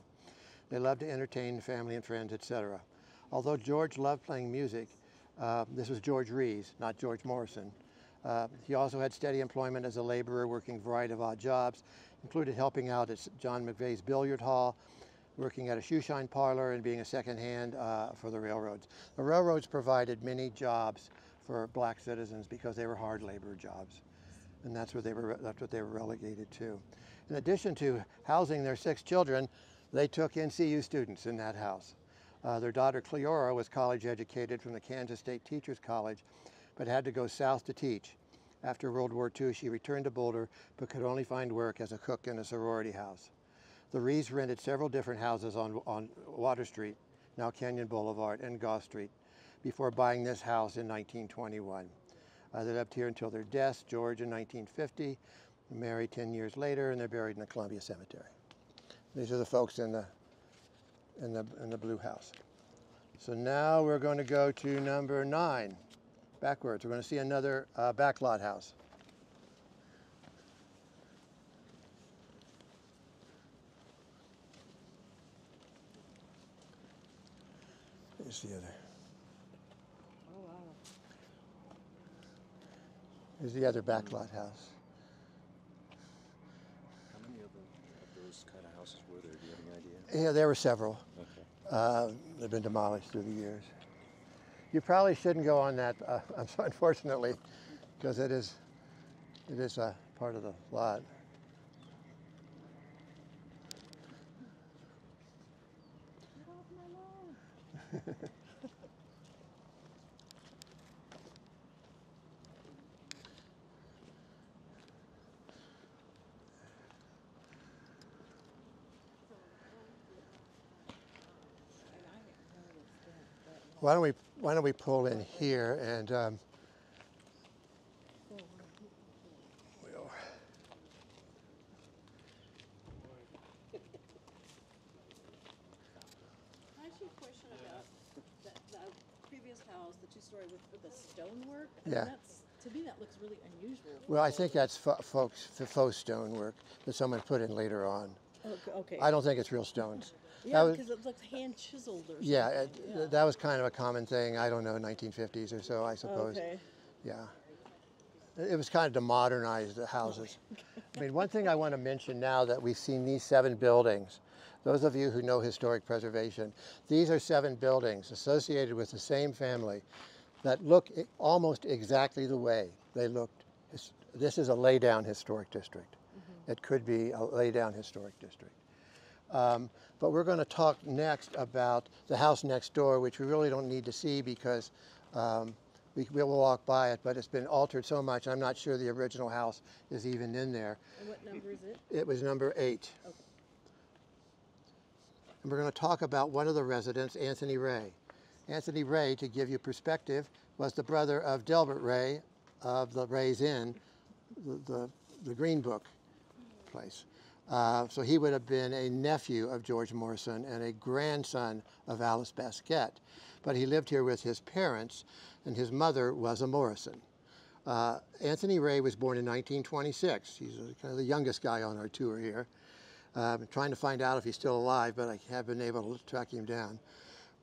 They loved to entertain family and friends, etc. Although George loved playing music, this was George Reeves, not George Morrison. He also had steady employment as a laborer, working a variety of odd jobs, included helping out at John McVeigh's billiard hall, working at a shoeshine parlor, and being a second hand for the railroads. The railroads provided many jobs for black citizens because they were hard labor jobs, and that's what they were relegated to. In addition to housing their 6 children, They took NCU students in that house. Their daughter Cleora was college educated from the Kansas State Teachers College, but had to go south to teach. After World War II, she returned to Boulder, but could only find work as a cook in a sorority house. The Rees rented several different houses on Water Street, now Canyon Boulevard, and Goss Street, before buying this house in 1921. They lived here until their deaths, George in 1950, married 10 years later, and they're buried in the Columbia Cemetery. These are the folks in the blue house. So now we're going to go to number 9, backwards. We're going to see another backlot house. Here's the other. Oh, wow. Here's the other backlot house. How many of those kind of houses were there? Do you have any idea? Yeah, there were several. Okay. They've been demolished through the years. You probably shouldn't go on that, unfortunately, because it is part of the lot. Why don't we pull in here and we'll I ask you a question about the previous house, the two-story with the stonework. I Yeah. mean, to me, that looks really unusual. well, I think that's faux stonework that someone put in later on. Okay. I don't think it's real stones. Yeah, that was- because it looks hand chiseled or something. Yeah, that was kind of a common thing. I don't know, 1950s or so, I suppose. Okay. Yeah. It was kind of to modernize the houses. I mean, one thing I want to mention now that we've seen these 7 buildings, those of you who know historic preservation, these are 7 buildings associated with the same family that look almost exactly the way they looked. This is a lay-down historic district. It could be a lay-down historic district. But we're going to talk next about the house next door, which we really don't need to see because we'll walk by it, but it's been altered so much, I'm not sure the original house is even in there. And what number is it? It was number 8. Okay. And we're going to talk about one of the residents, Anthony Ray. Anthony Ray, to give you perspective, was the brother of Delbert Ray of the Ray's Inn, the Green Book place. So he would have been a nephew of George Morrison and a grandson of Alice Basquette. But he lived here with his parents, and his mother was a Morrison. Anthony Ray was born in 1926. He's kind of the youngest guy on our tour here. I'm trying to find out if he's still alive, but I have been able to track him down.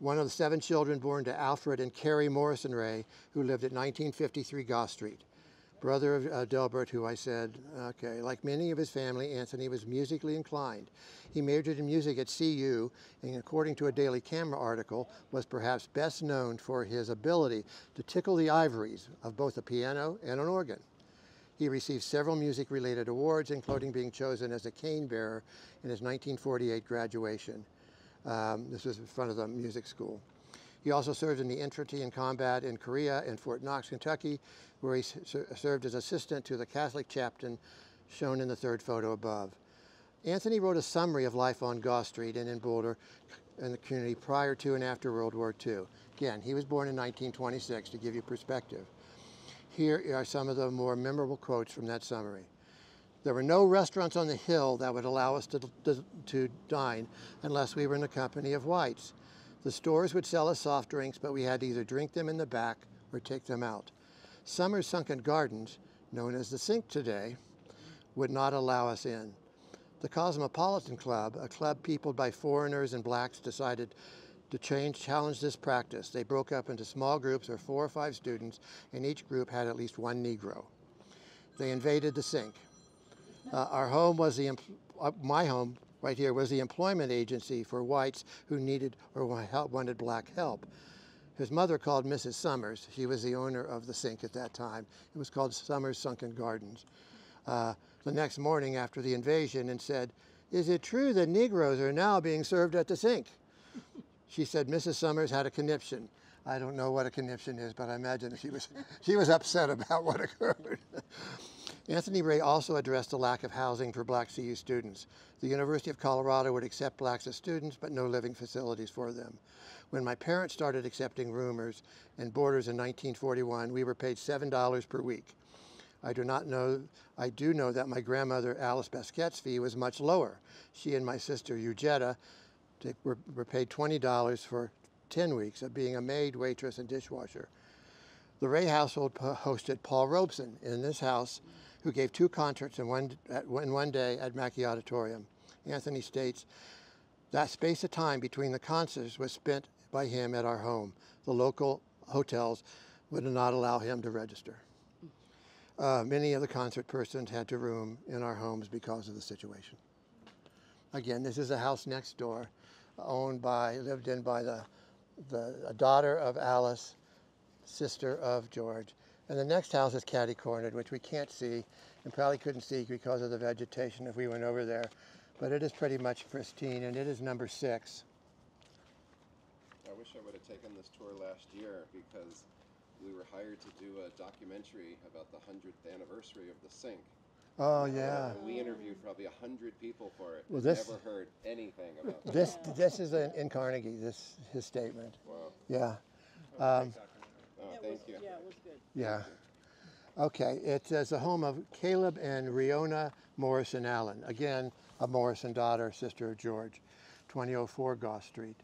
One of the 7 children born to Alfred and Carrie Morrison Ray, who lived at 1953 Goss Street. Brother of Delbert, who I said, okay, like many of his family, Anthony was musically inclined. He majored in music at CU, and according to a Daily Camera article, was perhaps best known for his ability to tickle the ivories of both a piano and an organ. He received several music-related awards, including being chosen as a cane bearer in his 1948 graduation. This was in front of the music school. He also served in the infantry in combat in Korea and Fort Knox, Kentucky, where he served as assistant to the Catholic chaplain shown in the 3rd photo above. Anthony wrote a summary of life on Goss Street and in Boulder and the community prior to and after World War II. Again, he was born in 1926 to give you perspective. Here are some of the more memorable quotes from that summary. There were no restaurants on the hill that would allow us to dine unless we were in the company of whites. The stores would sell us soft drinks, but we had to either drink them in the back or take them out. Summers Sunken Gardens, known as the Sink today, would not allow us in. The Cosmopolitan Club, a club peopled by foreigners and blacks, decided to challenge this practice. They broke up into small groups of 4 or 5 students, and each group had at least 1 Negro. They invaded the Sink. Our home was my home right here was the employment agency for whites who needed or wanted black help. His mother called Mrs. Summers. She was the owner of the Sink at that time. It was called Summers Sunken Gardens. The next morning after the invasion and said, "Is it true that Negroes are now being served at the sink?" She said Mrs. Summers had a conniption. I don't know what a conniption is, but I imagine she was upset about what occurred. Anthony Ray also addressed the lack of housing for black CU students. The University of Colorado would accept blacks as students, but no living facilities for them. When my parents started accepting roomers and boarders in 1941, we were paid $7 per week. I do know that my grandmother Alice Basquette's fee was much lower. She and my sister Eugetta were paid $20 for 10 weeks of being a maid, waitress, and dishwasher. The Ray household hosted Paul Robeson in this house, who gave 2 concerts in one day at Mackey Auditorium. Anthony states, that space of time between the concerts was spent by him at our home. The local hotels would not allow him to register. Many of the concert persons had to room in our homes because of the situation. Again, this is a house next door, lived in by the daughter of Alice, sister of George. And the next house is catty-cornered, which we can't see and probably couldn't see because of the vegetation if we went over there. But it is pretty much pristine, and it is number 6. I wish I would have taken this tour last year because we were hired to do a documentary about the 100th anniversary of the sink. Oh, yeah. And we interviewed probably 100 people for it. Well, Never heard anything about that. This is in Carnegie, his statement. Wow. Yeah. Oh, thank you. Yeah, it was good. Yeah. Okay, it's the home of Caleb and Riona Morrison Allen. Again, a Morrison daughter, sister of George, 2004 Goss Street.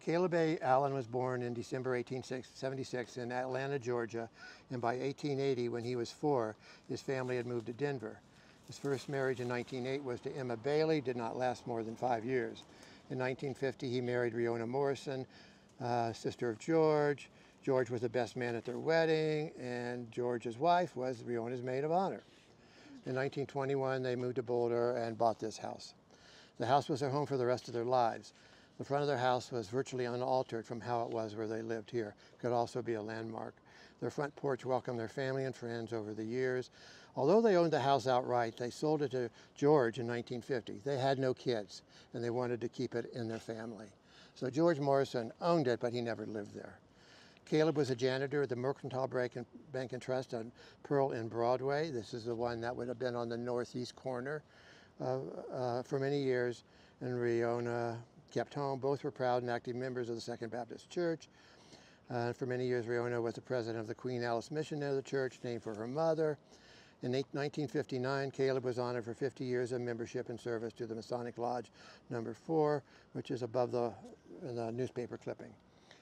Caleb A. Allen was born in December 1876 in Atlanta, Georgia, and by 1880, when he was 4, his family had moved to Denver. His first marriage in 1908 was to Emma Bailey, did not last more than 5 years. In 1950, he married Riona Morrison, sister of George. George was the best man at their wedding, and George's wife was Riona's maid of honor. In 1921, they moved to Boulder and bought this house. The house was their home for the rest of their lives. The front of their house was virtually unaltered from how it was where they lived here. Could also be a landmark. Their front porch welcomed their family and friends over the years. Although they owned the house outright, they sold it to George in 1950. They had no kids, and they wanted to keep it in their family. So George Morrison owned it, but he never lived there. Caleb was a janitor at the Mercantile Bank and Trust on Pearl and Broadway. This is the one that would have been on the northeast corner for many years. And Riona kept home. Both were proud and active members of the Second Baptist Church. For many years, Riona was the president of the Queen Alice Mission of the church, named for her mother. In 1959, Caleb was honored for 50 years of membership and service to the Masonic Lodge number 4, which is above the newspaper clipping.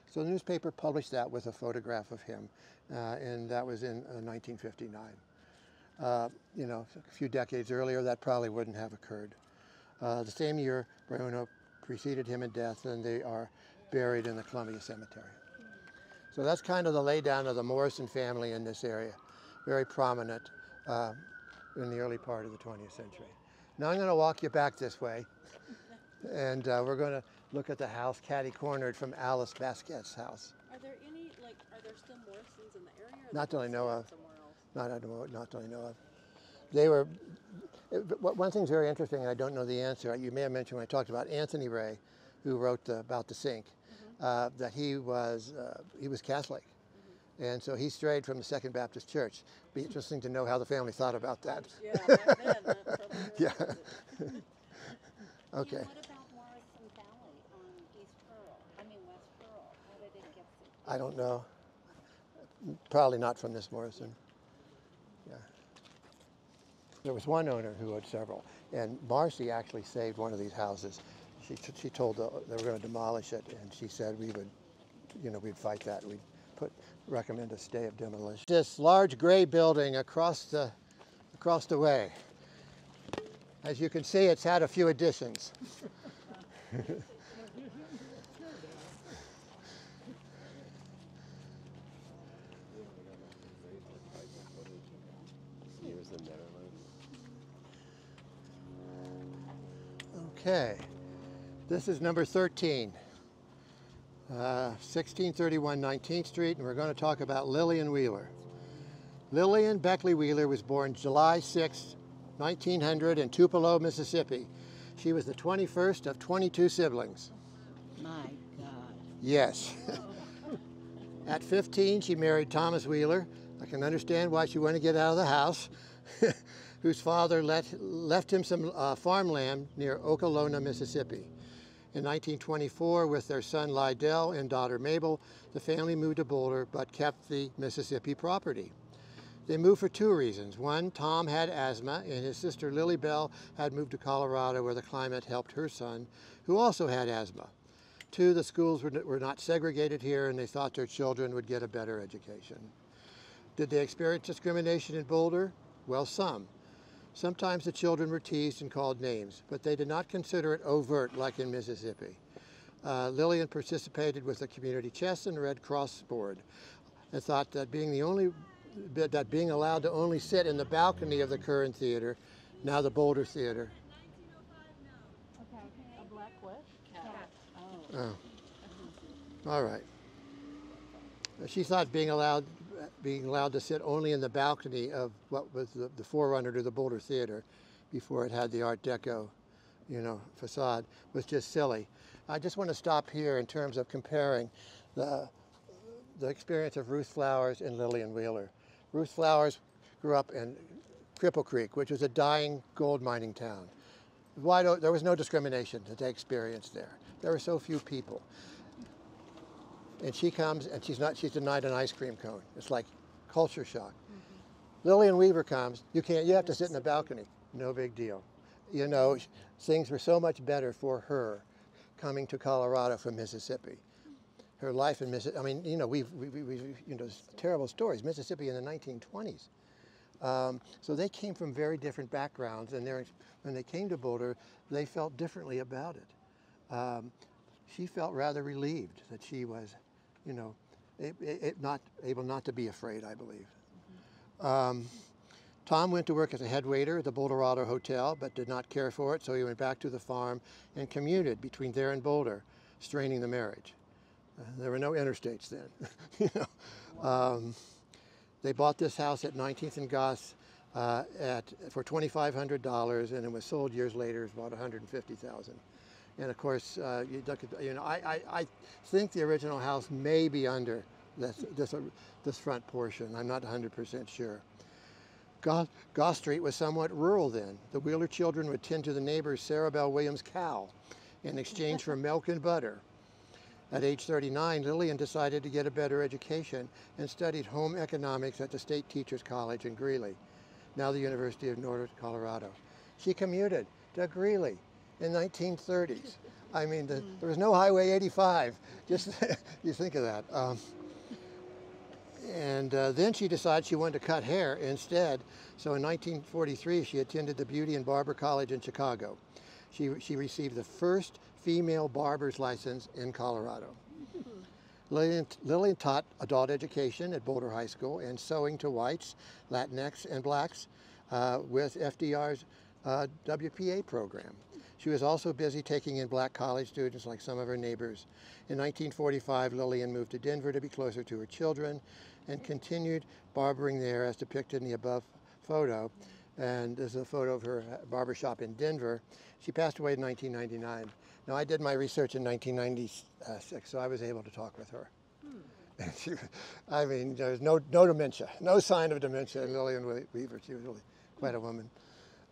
So the newspaper published that with a photograph of him, and that was in 1959. You know, a few decades earlier, that probably wouldn't have occurred. The same year, Riona preceded him in death, and they are buried in the Columbia Cemetery. So that's kind of the laydown of the Morrison family in this area, very prominent in the early part of the 20th century. Now I'm going to walk you back this way, and we're going to look at the house catty-cornered from Alice Basquette's house. Are there still Morrisons in the area? Or Not that I know of. Somewhere else? Not that I know of. They were, one thing's very interesting, and I don't know the answer. You may have mentioned when I talked about Anthony Ray, who wrote about the sink, that he was Catholic. And so he strayed from the Second Baptist Church. Be interesting to know how the family thought about that. Yeah, back then, that probably Yeah. And Okay. what about Morrison Valley on West Pearl? How did it get there? I don't know. Probably not from this Morrison. Yeah. There was one owner who had several, and Marcy actually saved one of these houses. She told they were going to demolish it, and she said we would, we'd fight that. We'd recommend a stay of demolition. This large gray building across the way. As you can see, it's had a few additions. Okay, this is number 13, 1631 19th Street, and we're going to talk about Lillian Wheeler. Lillian Beckley Wheeler was born July 6, 1900 in Tupelo, Mississippi. She was the 21st of 22 siblings. My God. Yes. At 15, she married Thomas Wheeler. I can understand why she wanted to get out of the house, whose father left him some farmland near Okolona, Mississippi. In 1924, with their son Lydell and daughter Mabel, the family moved to Boulder but kept the Mississippi property. They moved for two reasons. One, Tom had asthma, and his sister Lily Bell had moved to Colorado where the climate helped her son, who also had asthma. Two, the schools were not segregated here, and they thought their children would get a better education. Did they experience discrimination in Boulder? Well, some. Sometimes the children were teased and called names, but they did not consider it overt like in Mississippi. Lillian participated with the community chess and Red Cross board and thought that being allowed to only sit in the balcony of the current theater, now the Boulder Theater. Okay. A black what? Cat. Oh. All right. She thought being allowed to sit only in the balcony of what was the forerunner to the Boulder Theater before it had the Art Deco, facade, was just silly. I just want to stop here in terms of comparing the experience of Ruth Flowers and Lillian Wheeler. Ruth Flowers grew up in Cripple Creek, which was a dying gold mining town. There was no discrimination that they experienced there. There were so few people. And she comes and she's denied an ice cream cone. It's like culture shock. Mm-hmm. Lillian Weaver comes, you have to sit in the balcony. No big deal. Things were so much better for her coming to Colorado from Mississippi. Her life in Mississippi, we've terrible stories. Mississippi in the 1920s. So they came from very different backgrounds, and when they came to Boulder, they felt differently about it. She felt rather relieved that she was, not able not to be afraid, I believe. Tom went to work as a head waiter at the Boulderado Hotel, but did not care for it, so he went back to the farm and commuted between there and Boulder, straining the marriage. There were no interstates then. They bought this house at 19th and Goss for $2,500, and it was sold years later. It was about $150,000. And of course, I think the original house may be under this front portion. I'm not 100% sure. Goss Street was somewhat rural then. The Wheeler children would tend to the neighbor's Sarah Bell Williams cow in exchange for milk and butter. At age 39, Lillian decided to get a better education and studied home economics at the State Teachers College in Greeley, now the University of Northern Colorado. She commuted to Greeley in 1930s. There was no Highway 85. Just you think of that. Then she decided she wanted to cut hair instead. So in 1943, she attended the Beauty and Barber College in Chicago. She received the first female barber's license in Colorado. Lillian taught adult education at Boulder High School and sewing to whites, Latinx, and blacks with FDR's WPA program. She was also busy taking in black college students like some of her neighbors. In 1945, Lillian moved to Denver to be closer to her children and continued barbering there as depicted in the above photo. And this is a photo of her barbershop in Denver. She passed away in 1999. Now, I did my research in 1996, so I was able to talk with her. There's no dementia, no sign of dementia in Lillian Weaver. She was really quite a woman.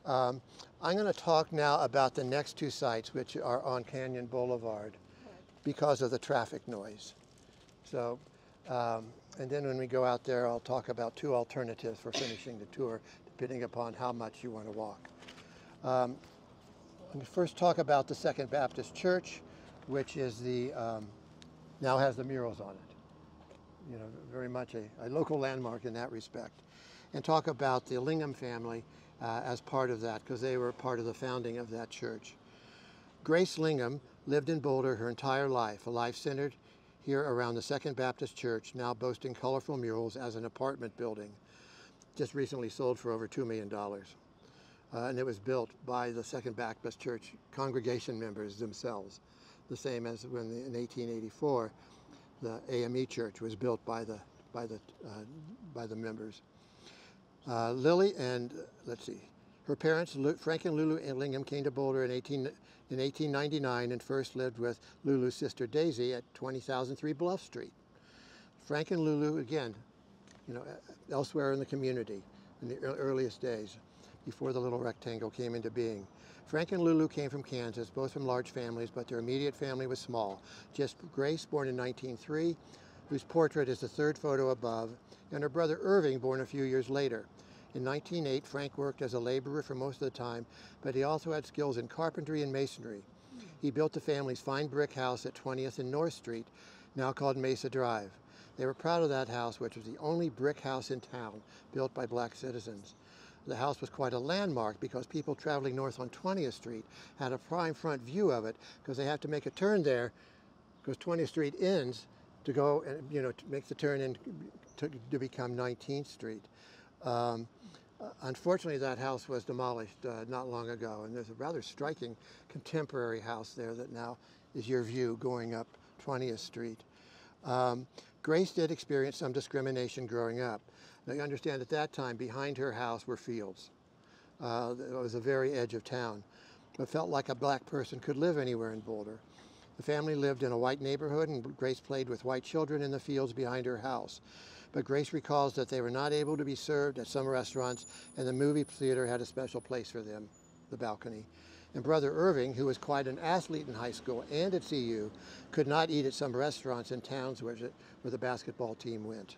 I'm going to talk now about the next two sites, which are on Canyon Boulevard, because of the traffic noise. So, and then when we go out there, I'll talk about two alternatives for finishing the tour, depending upon how much you want to walk. Let me first talk about the Second Baptist Church, which is now has the murals on it. Very much a local landmark in that respect. And talk about the Lingham family as part of that, because they were part of the founding of that church. Grace Lingham lived in Boulder her entire life, a life centered here around the Second Baptist Church, now boasting colorful murals as an apartment building, just recently sold for over $2 million. And it was built by the Second Baptist Church congregation members themselves, the same as when in 1884 the AME Church was built by the members. Lily and Her parents, Frank and Lulu Illingham, came to Boulder in 1899 and first lived with Lulu's sister Daisy at 20,003 Bluff Street. Frank and Lulu, again, elsewhere in the community in the earliest days, before the little rectangle came into being. Frank and Lulu came from Kansas, both from large families, but their immediate family was small. Just Grace, born in 1903, whose portrait is the third photo above, and her brother Irving, born a few years later. In 1908, Frank worked as a laborer for most of the time, but he also had skills in carpentry and masonry. He built the family's fine brick house at 20th and North Street, now called Mesa Drive. They were proud of that house, which was the only brick house in town built by black citizens. The house was quite a landmark because people traveling north on 20th Street had a prime front view of it because they have to make a turn there because 20th Street ends to go and, to make the turn in to become 19th Street. Unfortunately, that house was demolished not long ago, and there's a rather striking contemporary house there that now is your view going up 20th Street. Grace did experience some discrimination growing up. Now, you understand at that time, behind her house were fields. It was the very edge of town. It felt like a black person could live anywhere in Boulder. The family lived in a white neighborhood, and Grace played with white children in the fields behind her house. But Grace recalls that they were not able to be served at some restaurants, and the movie theater had a special place for them, the balcony. And brother Irving, who was quite an athlete in high school and at CU, could not eat at some restaurants in towns where the basketball team went.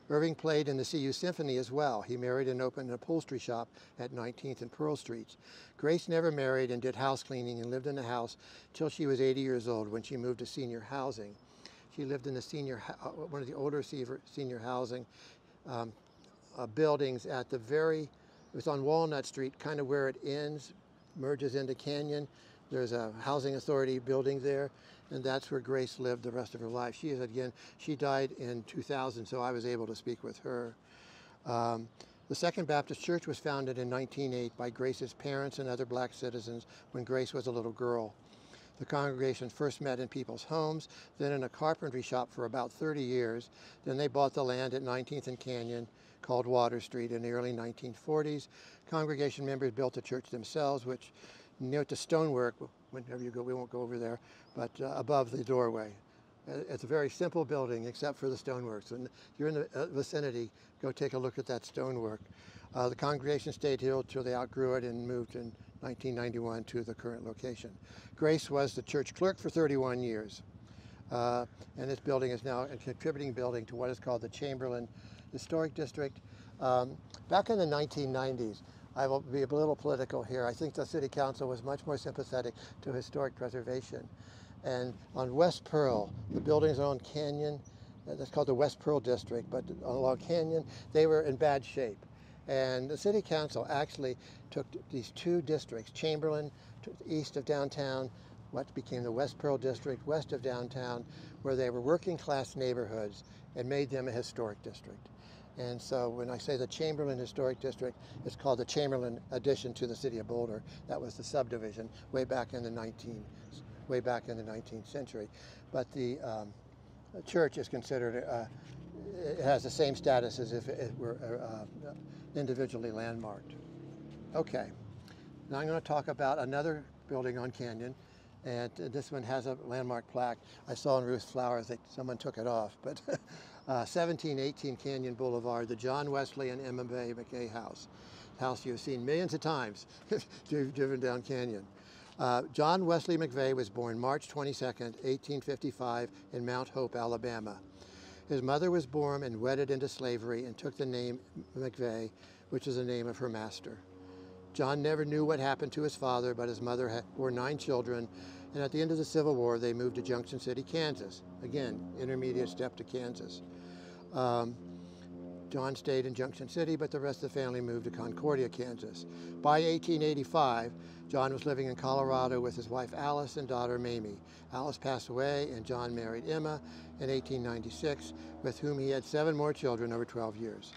Irving played in the CU Symphony as well. He married and opened an upholstery shop at 19th and Pearl Streets. Grace never married and did house cleaning and lived in the house till she was 80 years old when she moved to senior housing. She lived in the one of the older senior housing buildings at it was on Walnut Street, kind of where it ends, merges into Canyon. There's a housing authority building there, and that's where Grace lived the rest of her life. She died in 2000, so I was able to speak with her. The Second Baptist Church was founded in 1908 by Grace's parents and other black citizens when Grace was a little girl. The congregation first met in people's homes, then in a carpentry shop for about 30 years. Then they bought the land at 19th and Canyon, called Water Street, in the early 1940s. Congregation members built a church themselves, which near to stonework, whenever you go, we won't go over there, but above the doorway. It's a very simple building except for the stonework. So if you're in the vicinity, go take a look at that stonework. The congregation stayed here until they outgrew it and moved in 1991 to the current location. Grace was the church clerk for 31 years. And this building is now a contributing building to what is called the Chamberlain Historic District. Back in the 1990s, I will be a little political here. I think the City Council was much more sympathetic to historic preservation. And on West Pearl, the buildings on Canyon, that's called the West Pearl District, but along Canyon, they were in bad shape. And the City Council actually took these two districts, Chamberlain, east of downtown, what became the West Pearl District, west of downtown, where they were working class neighborhoods, and made them a historic district. And so when I say the Chamberlain Historic District, it's called the Chamberlain addition to the City of Boulder. That was the subdivision way back in the 19th century. But the church is considered, it has the same status as if it were individually landmarked. Okay, now I'm going to talk about another building on Canyon, and this one has a landmark plaque. I saw in Ruth's Flowers that someone took it off, but 1718 Canyon Boulevard, the John Wesley and Emma May McKay house. House you've seen millions of times if you've driven down Canyon. John Wesley McVeigh was born March 22nd, 1855 in Mount Hope, Alabama. His mother was born and wedded into slavery and took the name McVeigh, which is the name of her master. John never knew what happened to his father, but his mother bore 9 children, and at the end of the Civil War, they moved to Junction City, Kansas. Again, intermediate step to Kansas. John stayed in Junction City, but the rest of the family moved to Concordia, Kansas. By 1885, John was living in Colorado with his wife Alice and daughter Mamie. Alice passed away, and John married Emma in 1896, with whom he had 7 more children over 12 years.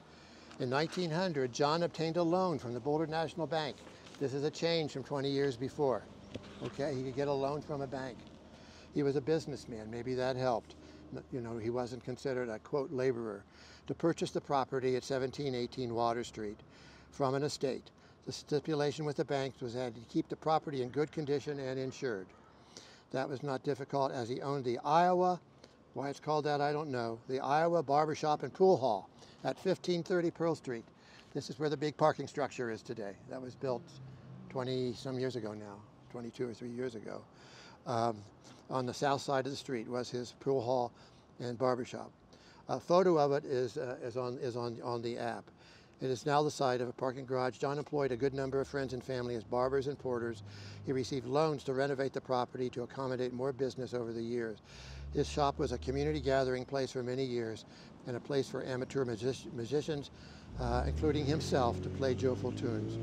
In 1900, John obtained a loan from the Boulder National Bank. This is a change from 20 years before. Okay, he could get a loan from a bank. He was a businessman, maybe that helped. You know, he wasn't considered a, quote, laborer. To purchase the property at 1718 Water Street from an estate. The stipulation with the banks was that he keep the property in good condition and insured. That was not difficult, as he owned the Iowa, why it's called that I don't know, the Iowa Barbershop and Pool Hall at 1530 Pearl Street. This is where the big parking structure is today. That was built 20 some years ago now, 22 or 3 years ago. On the south side of the street was his pool hall and barbershop. A photo of it is on the app. It is now the site of a parking garage. John employed a good number of friends and family as barbers and porters. He received loans to renovate the property to accommodate more business over the years. His shop was a community gathering place for many years and a place for amateur musicians, including himself, to play joyful tunes.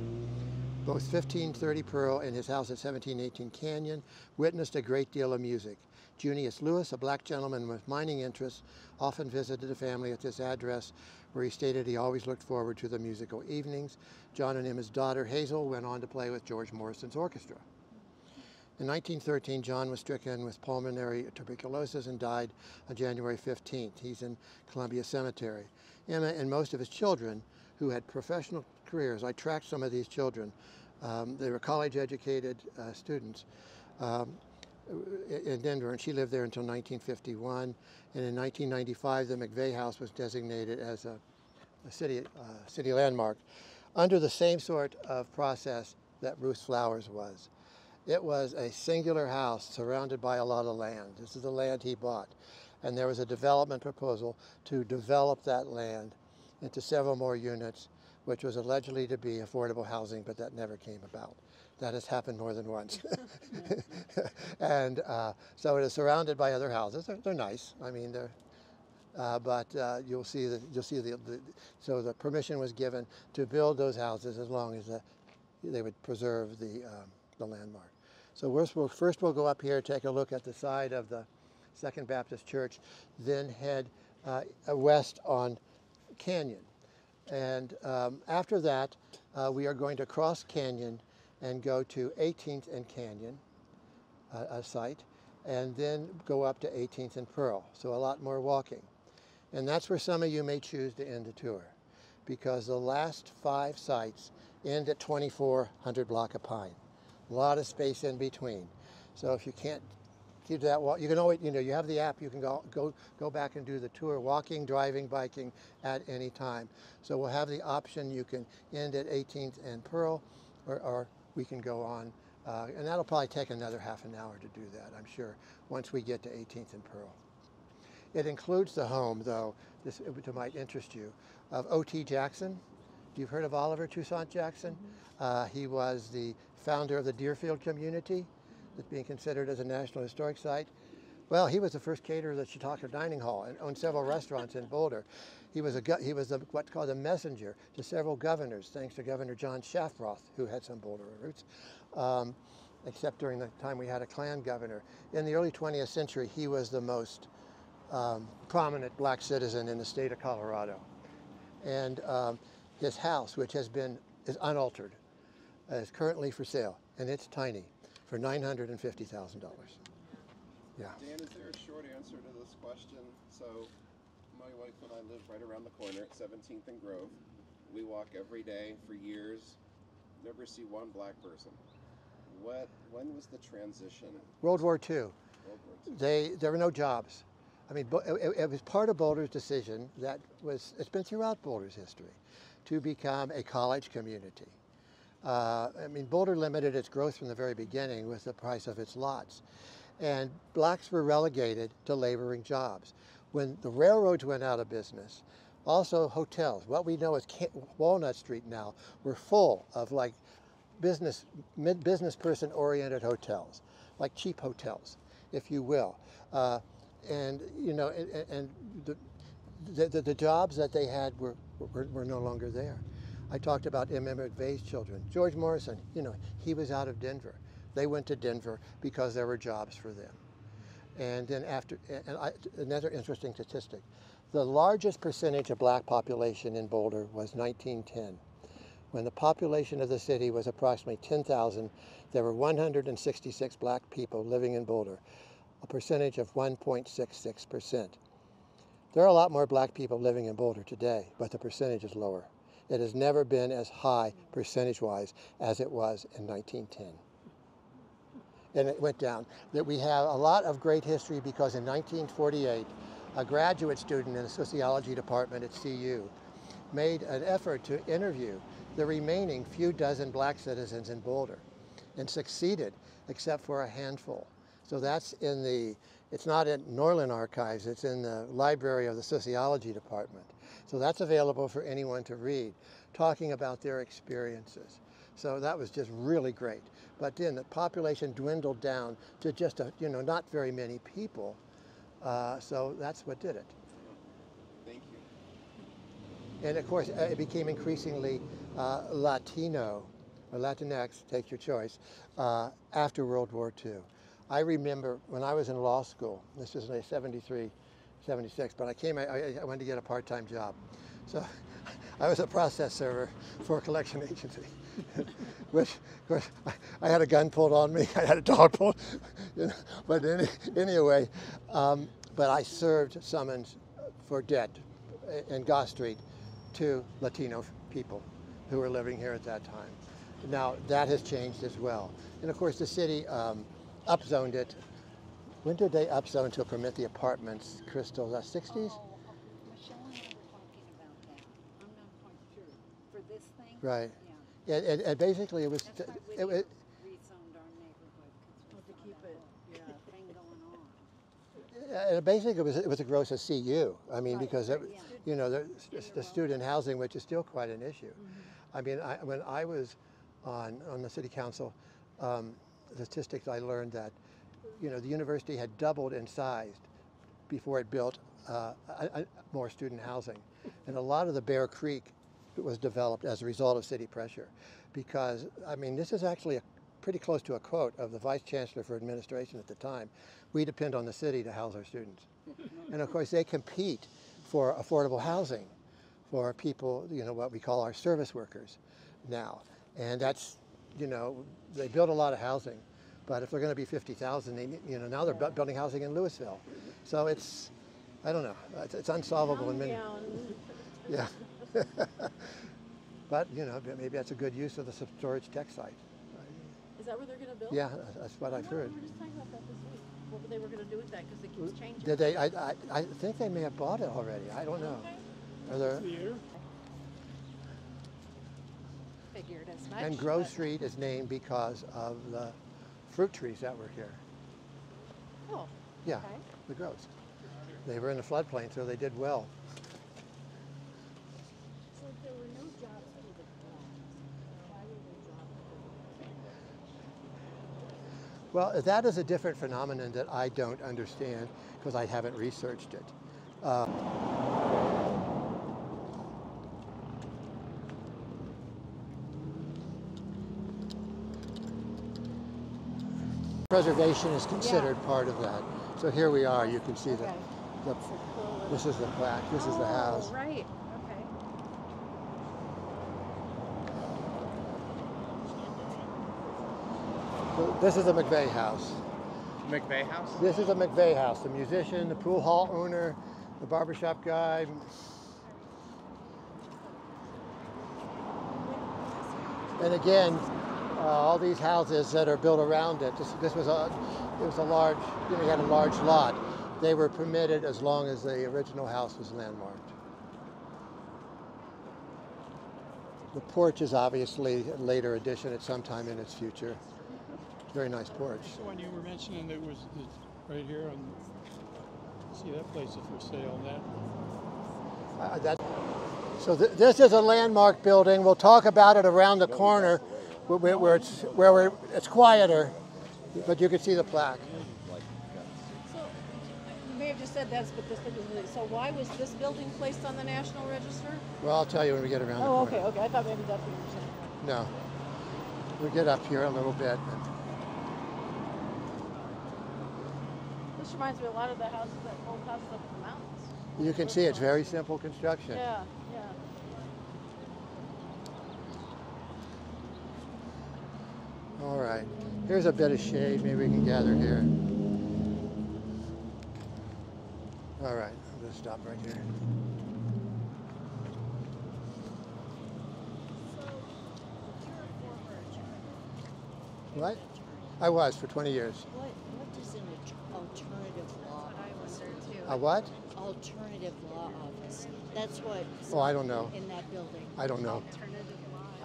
Both 1530 Pearl and his house at 1718 Canyon witnessed a great deal of music. Junius Lewis, a black gentleman with mining interests, often visited the family at this address, where he stated he always looked forward to the musical evenings. John and his daughter Hazel went on to play with George Morrison's orchestra. In 1913, John was stricken with pulmonary tuberculosis and died on January 15th. He's in Columbia Cemetery. Emma and most of his children, who had professional careers, I tracked some of these children. They were college-educated students in Denver, and she lived there until 1951. And in 1995, the McVeigh House was designated as a city landmark under the same sort of process that Ruth Flowers was. It was a singular house surrounded by a lot of land. This is the land he bought. And there was a development proposal to develop that land into several more units, which was allegedly to be affordable housing, but that never came about. That has happened more than once. And so it is surrounded by other houses. They're nice. I mean, they're, but you'll see so the permission was given to build those houses as long as they would preserve the landmark. So first we'll go up here, take a look at the side of the Second Baptist Church, then head west on Canyon. And after that, we are going to cross Canyon and go to 18th and Canyon, a site, and then go up to 18th and Pearl. So a lot more walking. And that's where some of you may choose to end the tour, because the last 5 sites end at 2400 Block of Pine. A lot of space in between. So if you can't keep that walk, you can always, you have the app, you can go back and do the tour, walking, driving, biking at any time. So we'll have the option, you can end at 18th and Pearl, or we can go on, and that'll probably take another half an hour to do that, I'm sure, once we get to 18th and Pearl. It includes the home, though, this might interest you, of O.T. Jackson. You've heard of Oliver Toussaint Jackson? Mm-hmm. He was the founder of the Deerfield community, that's being considered as a National Historic Site. Well, he was the first caterer of the Chautauqua Dining Hall and owned several restaurants in Boulder. He was what's called a messenger to several governors, thanks to Governor John Shafroth, who had some Boulder roots, except during the time we had a Klan governor. In the early 20th century, he was the most prominent black citizen in the state of Colorado. And his house, which is unaltered, is currently for sale, and it's tiny, for $950,000. Yeah. Dan, is there a short answer to this question? So, my wife and I live right around the corner at 17th and Grove. We walk every day for years, never see one black person. When was the transition? World War II. World War II. There were no jobs. I mean, it was part of Boulder's decision it's been throughout Boulder's history, to become a college community. I mean, Boulder limited its growth from the very beginning with the price of its lots. And blacks were relegated to laboring jobs. When the railroads went out of business, also hotels, what we know as Walnut Street now, were full of like business person oriented hotels, like cheap hotels, if you will. And the jobs that they had were no longer there. I talked about M.M. McVeigh's children. George Morrison, he was out of Denver. They went to Denver because there were jobs for them. And then another interesting statistic, the largest percentage of black population in Boulder was 1910. When the population of the city was approximately 10,000, there were 166 black people living in Boulder, a percentage of 1.66%. There are a lot more black people living in Boulder today, but the percentage is lower. It has never been as high percentage-wise as it was in 1910. And it went down. That we have a lot of great history because in 1948, a graduate student in the sociology department at CU made an effort to interview the remaining few dozen black citizens in Boulder and succeeded, except for a handful. So that's in the, it's not in Norland Archives, it's in the library of the sociology department. So that's available for anyone to read, talking about their experiences. So that was just really great. But then the population dwindled down to just, not very many people. So that's what did it. Thank you. And of course, it became increasingly Latino, or Latinx, take your choice, after World War II. I remember when I was in law school, this was in 73, 76, but I wanted to get a part-time job. So I was a process server for a collection agency, which, of course, I had a gun pulled on me, I had a dog pulled, but anyway, but I served summons for debt in Goss Street to Latino people who were living here at that time. Now, that has changed as well. And of course, the city upzoned it. When did they upzone to permit the apartments, Crystal? The 60s? Oh, Michelle and I were talking about that. I'm not quite sure. For this thing? Right. Yeah. And basically, it was. That's why we It, rezoned our neighborhood because we To saw keep that it, whole yeah. thing going on. basically, it was a gross as CU. I mean, Right, because right, the student housing, which is still quite an issue. I mean, when I was on the city council, the statistics I learned that, the university had doubled in size before it built more student housing. And a lot of the Bear Creek was developed as a result of city pressure. Because, I mean, this is actually pretty close to a quote of the Vice Chancellor for Administration at the time. We depend on the city to house our students. And of course, they compete for affordable housing for people, what we call our service workers now. And that's, they build a lot of housing. But if they're going to be 50,000, they, now they're building housing in Louisville. So it's, I don't know, it's unsolvable in many. Yeah. But, maybe that's a good use of the storage tech site. Is that where they're going to build? Yeah, that's what I've heard. We were just talking about that this week. What they were going to do with that because it keeps changing. Did they? I think they may have bought it already. I don't know. Are there? Figured as much. And Grove Street is named because of the fruit trees that were here. Oh, Yeah, okay. the groves. They were in the floodplain, so they did well. So there were no jobs for the blacks. Why were there jobs for the Well, that is a different phenomenon that I don't understand because I haven't researched it. Preservation is considered part of that. So here we are. You can see Okay. this is the plaque. This is the house. Oh, right. Okay. So this is the McVeigh house. McVeigh House? This is a McVeigh house. The musician, the pool hall owner, the barbershop guy. And again, all these houses that are built around it. This was a large. You had a large lot. They were permitted as long as the original house was landmarked. The porch is obviously a later addition at some time in its future. Very nice porch. The one you were mentioning that was right here on. See, that place is for sale. So this is a landmark building. We'll talk about it around the corner, where it's quieter, but you can see the plaque. So you may have just said that's, but this building. So why was this building placed on the National Register? Well, I'll tell you when we get around the Oh, corner. okay. I thought maybe that's what you were saying. No, we'll get up here a little bit. This reminds me of a lot of the houses, that old houses up in the mountains. You can see it's very simple construction. Yeah. All right, here's a bit of shade. Maybe we can gather here. All right, I'm gonna stop right here. What? I was for 20 years. What does an alternative law office do? A what? Alternative law office. That's what. Oh, I don't know. In that building. I don't know.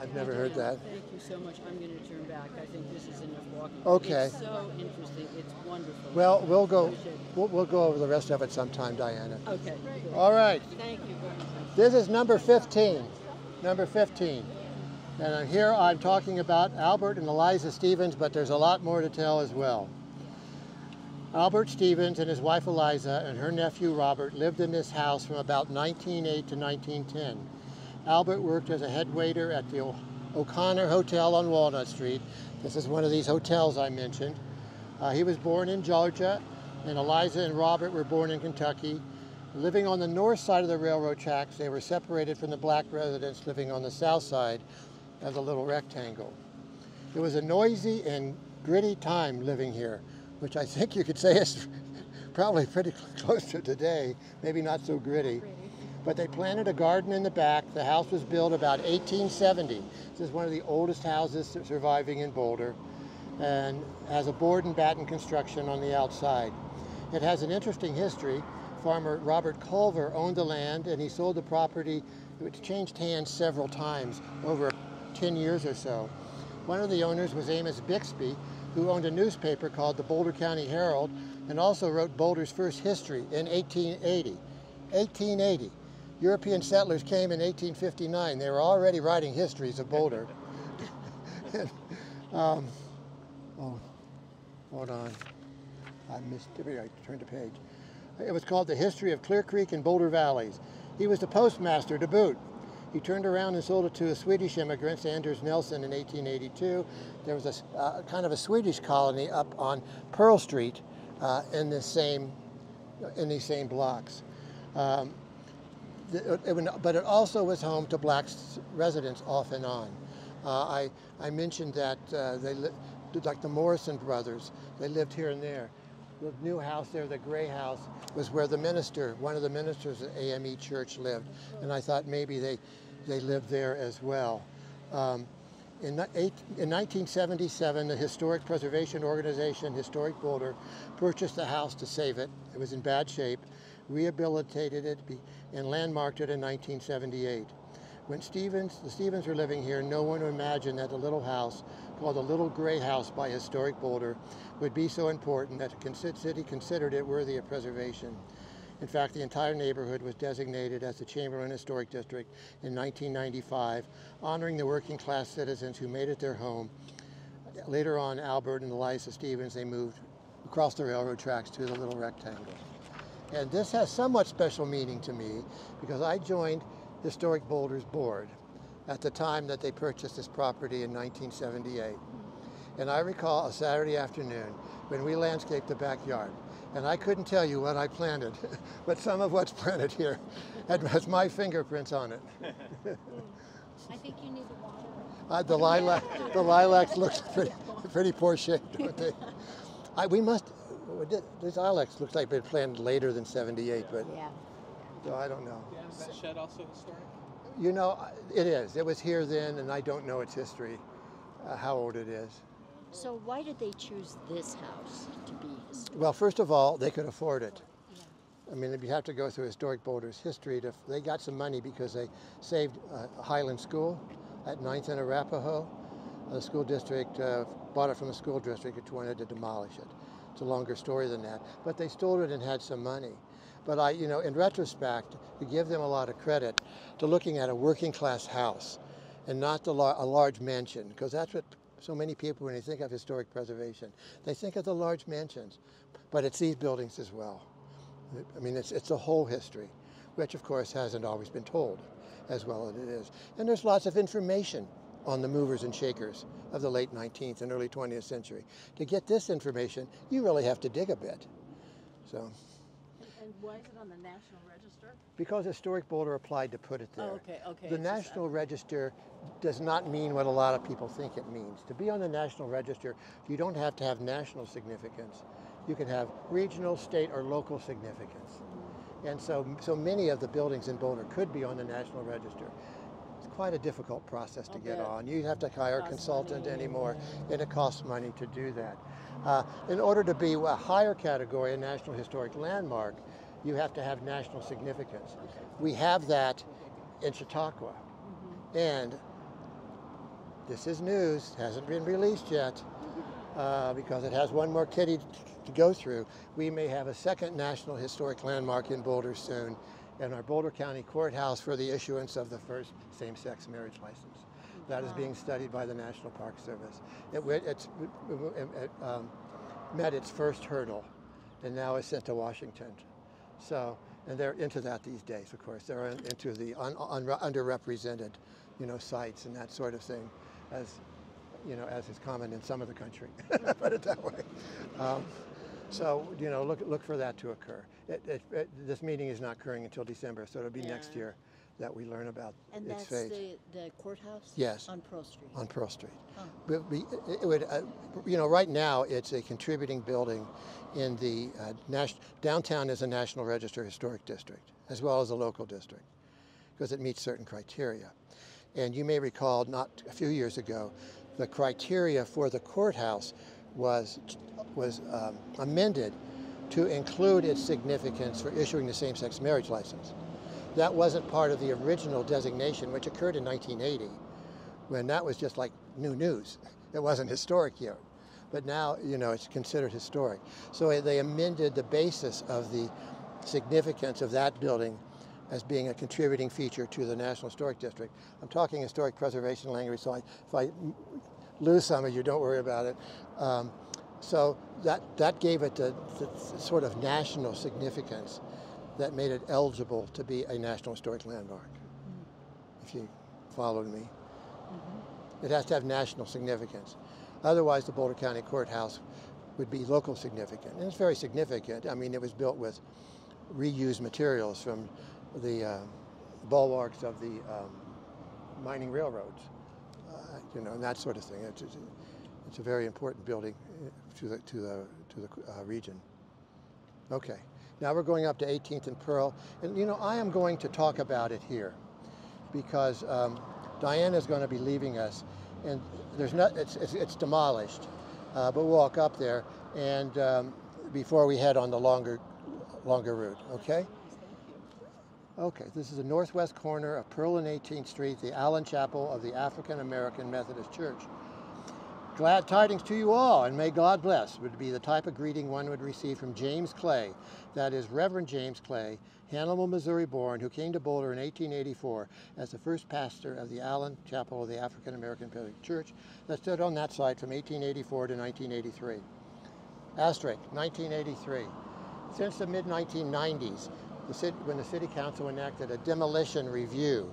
I've never heard that. Thank you so much. I'm going to turn back. I think this is enough walking. Okay. It's so interesting. It's wonderful. Well, we'll go. Appreciate it. We'll go over the rest of it sometime, Diana. Okay. Good. All right. Thank you very much. This is number 15. Number 15. And here I'm talking about Albert and Eliza Stevens, but there's a lot more to tell as well. Albert Stevens and his wife Eliza and her nephew Robert lived in this house from about 1908 to 1910. Albert worked as a head waiter at the O'Connor Hotel on Walnut Street. This is one of these hotels I mentioned. He was born in Georgia, and Eliza and Robert were born in Kentucky. Living on the north side of the railroad tracks, they were separated from the black residents living on the south side of the little rectangle. It was a noisy and gritty time living here, which I think you could say is probably pretty close to today, maybe not so gritty. But they planted a garden in the back. The house was built about 1870. This is one of the oldest houses surviving in Boulder, and has a board and batten construction on the outside. It has an interesting history. Farmer Robert Culver owned the land, and he sold the property. It changed hands several times over 10 years or so. One of the owners was Amos Bixby, who owned a newspaper called the Boulder County Herald, and also wrote Boulder's first history in 1880. 1880. European settlers came in 1859. They were already writing histories of Boulder. Oh, hold on. I turned the page. It was called The History of Clear Creek and Boulder Valleys. He was the postmaster to boot. He turned around and sold it to a Swedish immigrant, Anders Nelson, in 1882. There was a kind of a Swedish colony up on Pearl Street in these same blocks. But it also was home to black residents off and on. I mentioned that like the Morrison brothers, they lived here and there. The new house there, the gray house, was where the minister, one of the ministers at AME Church lived, and I thought maybe they lived there as well. In 1977, the Historic Preservation Organization, Historic Boulder, purchased the house to save it. It was in bad shape, rehabilitated it, and landmarked it in 1978. When the Stevens were living here, no one would imagine that the little house, called the Little Gray House by Historic Boulder, would be so important that the city considered it worthy of preservation. In fact, the entire neighborhood was designated as the Chamberlain Historic District in 1995, honoring the working class citizens who made it their home. Later on, Albert and Eliza Stevens, they moved across the railroad tracks to the little rectangle. And this has somewhat special meaning to me because I joined Historic Boulder's board at the time that they purchased this property in 1978. And I recall a Saturday afternoon when we landscaped the backyard. And I couldn't tell you what I planted, but some of what's planted here has my fingerprints on it. I think you need the water. The lilacs look pretty poor shape, don't they? This ilex looks like it's been planted later than 78, but Yeah. so I don't know. Is that shed also historic? You know, it is. It was here then, and I don't know its history, how old it is. So why did they choose this house to be historic? Well, first of all, they could afford it. I mean, you have to go through Historic Boulder's history. They got some money because they saved Highland School at 9th and Arapahoe. The school district bought it from the school district, which wanted to demolish it. It's a longer story than that. But they stole it and had some money. But in retrospect, to give them a lot of credit to looking at a working class house and not a large mansion, because that's what so many people, when they think of historic preservation, they think of the large mansions. But it's these buildings as well. I mean, it's the whole history, which of course hasn't always been told as well as it is. And there's lots of information on the movers and shakers of the late 19th and early 20th century. To get this information, you really have to dig a bit. So. And why is it on the National Register? Because Historic Boulder applied to put it there. Oh, okay. The National Register does not mean what a lot of people think it means. To be on the National Register, you don't have to have national significance. You can have regional, state, or local significance. And so many of the buildings in Boulder could be on the National Register. It's quite a difficult process to get bet. on. You have to hire a Costs consultant money. anymore, and it costs money to do that. In order to be a higher category, a National Historic Landmark, you have to have national significance. We have that in Chautauqua. And this is news, hasn't been released yet, because it has one more kitty to go through. We may have a second National Historic Landmark in Boulder soon, in our Boulder County Courthouse for the issuance of the first same-sex marriage license. That is being studied by the National Park Service. It met its first hurdle, and now is sent to Washington. So, and they're into that these days, of course. They're into the underrepresented, sites and that sort of thing, as is common in some of the country. Put it that way. So, look for that to occur. This meeting is not occurring until December, so it'll be next year that we learn about And its that's fate. the courthouse? Yes. On Pearl Street? On Pearl Street. Oh. But it would, right now it's a contributing building in the downtown is a National Register Historic District, as well as a local district, because it meets certain criteria. And you may recall, not a few years ago, the criteria for the courthouse was amended to include its significance for issuing the same-sex marriage license. That wasn't part of the original designation, which occurred in 1980, when that was just like new news. It wasn't historic yet, but now, it's considered historic. So they amended the basis of the significance of that building as being a contributing feature to the National Historic District. I'm talking historic preservation language, so if I lose some of you, don't worry about it. So that gave it the sort of national significance that made it eligible to be a National Historic Landmark, if you followed me. It has to have national significance. Otherwise, the Boulder County Courthouse would be local significant. And it's very significant. I mean, it was built with reused materials from the bulwarks of the mining railroads, and that sort of thing. It's a very important building to the region. Okay, now we're going up to 18th and Pearl, and I am going to talk about it here because Diana is going to be leaving us, and it's demolished, but we'll walk up there and before we head on the longer route. Okay. Okay, this is the northwest corner of Pearl and 18th Street, the Allen Chapel of the African American Methodist Church. Glad tidings to you all, and may God bless, would be the type of greeting one would receive from James Clay, that is Reverend James Clay, Hannibal, Missouri born, who came to Boulder in 1884 as the first pastor of the Allen Chapel of the African American Methodist Church that stood on that site from 1884 to 1983. Asterisk, 1983. Since the mid-1990s, when the City Council enacted a demolition review,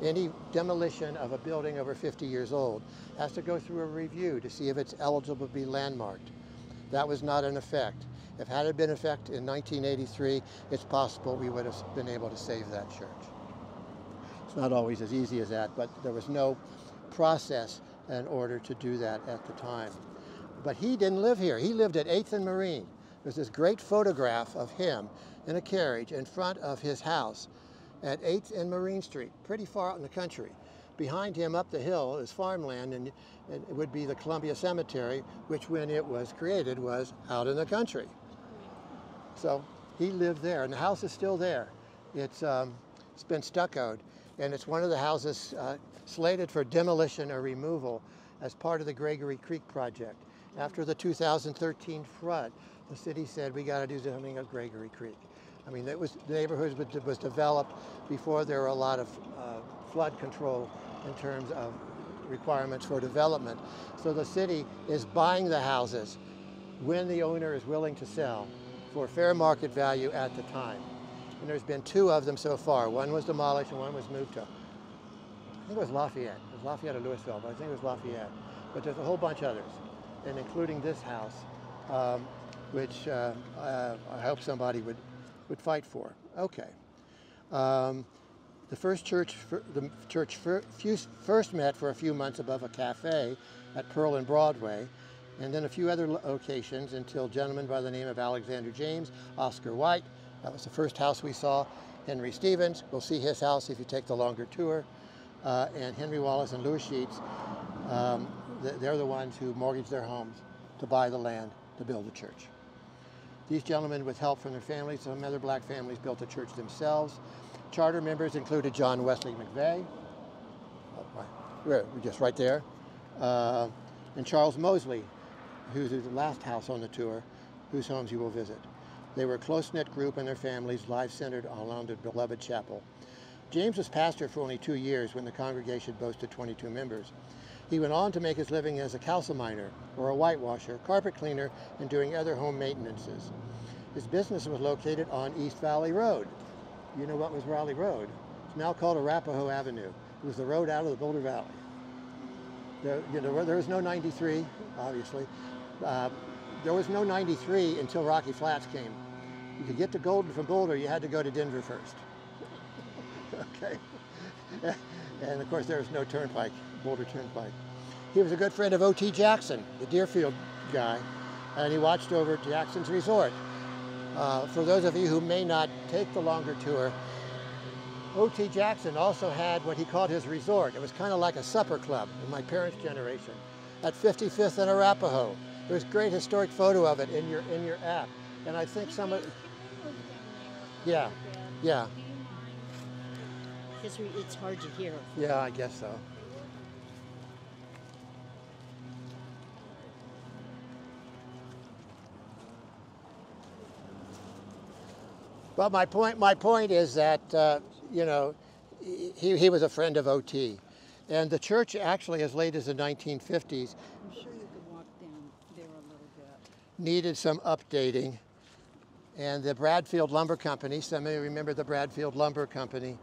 any demolition of a building over 50 years old has to go through a review to see if it's eligible to be landmarked. That was not in effect. If had it been in effect in 1983, it's possible we would have been able to save that church. It's not always as easy as that, but there was no process in order to do that at the time. But he didn't live here. He lived at 8th and Marine. There's this great photograph of him in a carriage in front of his house at 8th and Marine Street, pretty far out in the country. Behind him up the hill is farmland, and it would be the Columbia Cemetery, which when it was created was out in the country. So he lived there, and the house is still there. It's been stuccoed, and it's one of the houses slated for demolition or removal as part of the Gregory Creek project. After the 2013 flood, the city said, we got to do something at Gregory Creek. I mean, the neighborhood was developed before there were a lot of flood control in terms of requirements for development. So the city is buying the houses when the owner is willing to sell for fair market value at the time. And there's been 2 of them so far. One was demolished and one was moved to, I think it was Lafayette. It was Lafayette or Louisville, but I think it was Lafayette. But there's a whole bunch others, and including this house, which I hope somebody would fight for. Okay. The church first met for a few months above a cafe at Pearl and Broadway, and then a few other locations until a gentleman by the name of Alexander James, Oscar White. That was the first house we saw. Henry Stevens, we'll see his house if you take the longer tour. and Henry Wallace and Louis Sheets, they're the ones who mortgaged their homes to buy the land to build the church. These gentlemen, with help from their families, some other black families built the church themselves. Charter members included John Wesley McVeigh, just right there, and Charles Mosley, who's the last house on the tour, whose homes you will visit. They were a close-knit group and their families, lives centered around the beloved chapel. James was pastor for only 2 years when the congregation boasted 22 members. He went on to make his living as a calciminer or a whitewasher, carpet cleaner, and doing other home maintenances. His business was located on East Valley Road. You know what was Raleigh Road? It's now called Arapahoe Avenue. It was the road out of the Boulder Valley. There was no 93, obviously. There was no 93 until Rocky Flats came. You could get to Golden from Boulder, you had to go to Denver first. Okay. And of course there was no turnpike, Boulder Turnpike. He was a good friend of O.T. Jackson, the Deerfield guy, and he watched over Jackson's resort. For those of you who may not take the longer tour, O.T. Jackson also had what he called his resort. It was kind of like a supper club in my parents' generation at 55th and Arapahoe. There's a great historic photo of it in your app. And I think some of, yeah. It's hard to hear. Yeah, I guess so. But my point is that, he was a friend of O.T. And the church actually, as late as the 1950s, I'm sure you could walk down there a little bit. needed some updating. And the Bradfield Lumber Company, some of you remember the Bradfield Lumber Company,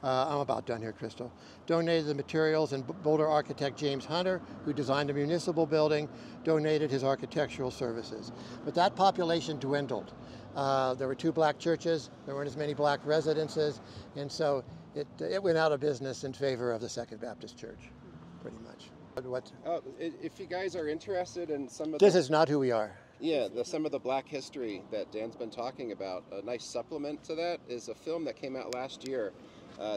I'm about done here, Crystal, donated the materials, and Boulder architect James Hunter, who designed the municipal building, donated his architectural services. But that population dwindled. There were 2 black churches, there weren't as many black residences, and so it went out of business in favor of the Second Baptist Church, pretty much. If you guys are interested in some of This is not who we are. Yeah, some of the black history that Dan's been talking about, a nice supplement to that is a film that came out last year.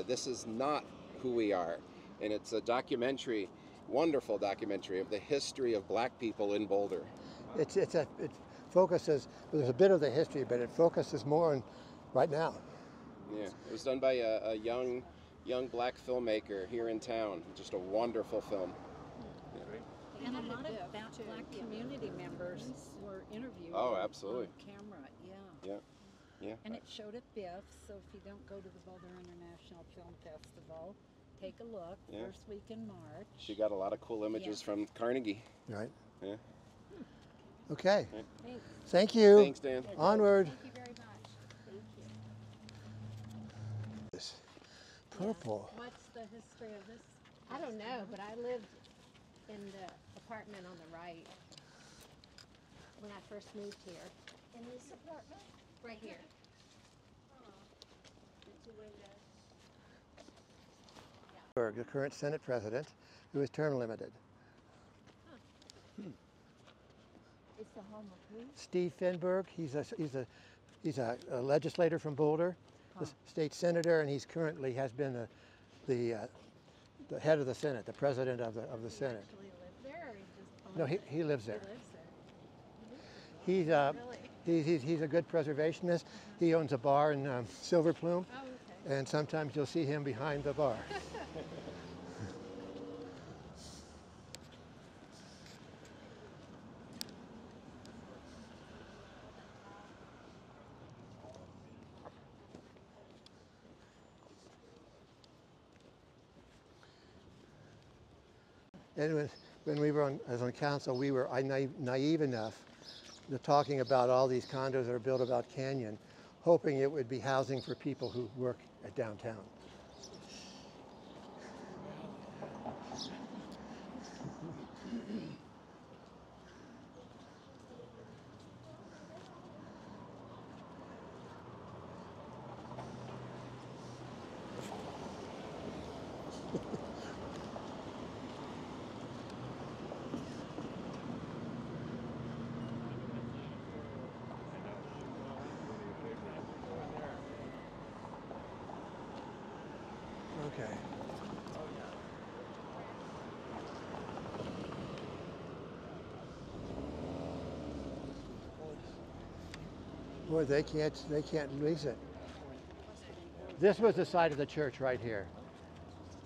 This is not who we are, and it's a documentary, wonderful documentary of the history of black people in Boulder. It focuses, there's a bit of the history, but it focuses more on right now. Yeah, it was done by a young black filmmaker here in town. Just a wonderful film. And a lot of black community members were interviewed absolutely. on camera, Yeah. And it showed at BIF, so if you don't go to the Boulder International Film Festival, take a look, first week in March. She got a lot of cool images from Carnegie. Right. Yeah. Okay. Right. Thanks. Thank you. Thanks, Dan. Onward. Thank you very much. Thank you. This purple. What's the history of this? I don't know, but I lived in the apartment on the right when I first moved here. In this apartment? Right here. The current Senate president, who is term limited. It's the home of who? Steve Finberg, he's a legislator from Boulder, the state senator, and he's currently has been the head of the Senate, the president of the Senate. Actually live there, or he just No, he lives there. He lives there. He's a good preservationist. He owns a bar in Silver Plume, Oh, okay. and sometimes you'll see him behind the bar. And when we were on council, we were naive enough to talking about all these condos that are built about Canyon, hoping it would be housing for people who work at downtown. Okay. Boy, they can't lease it. This was the side of the church right here.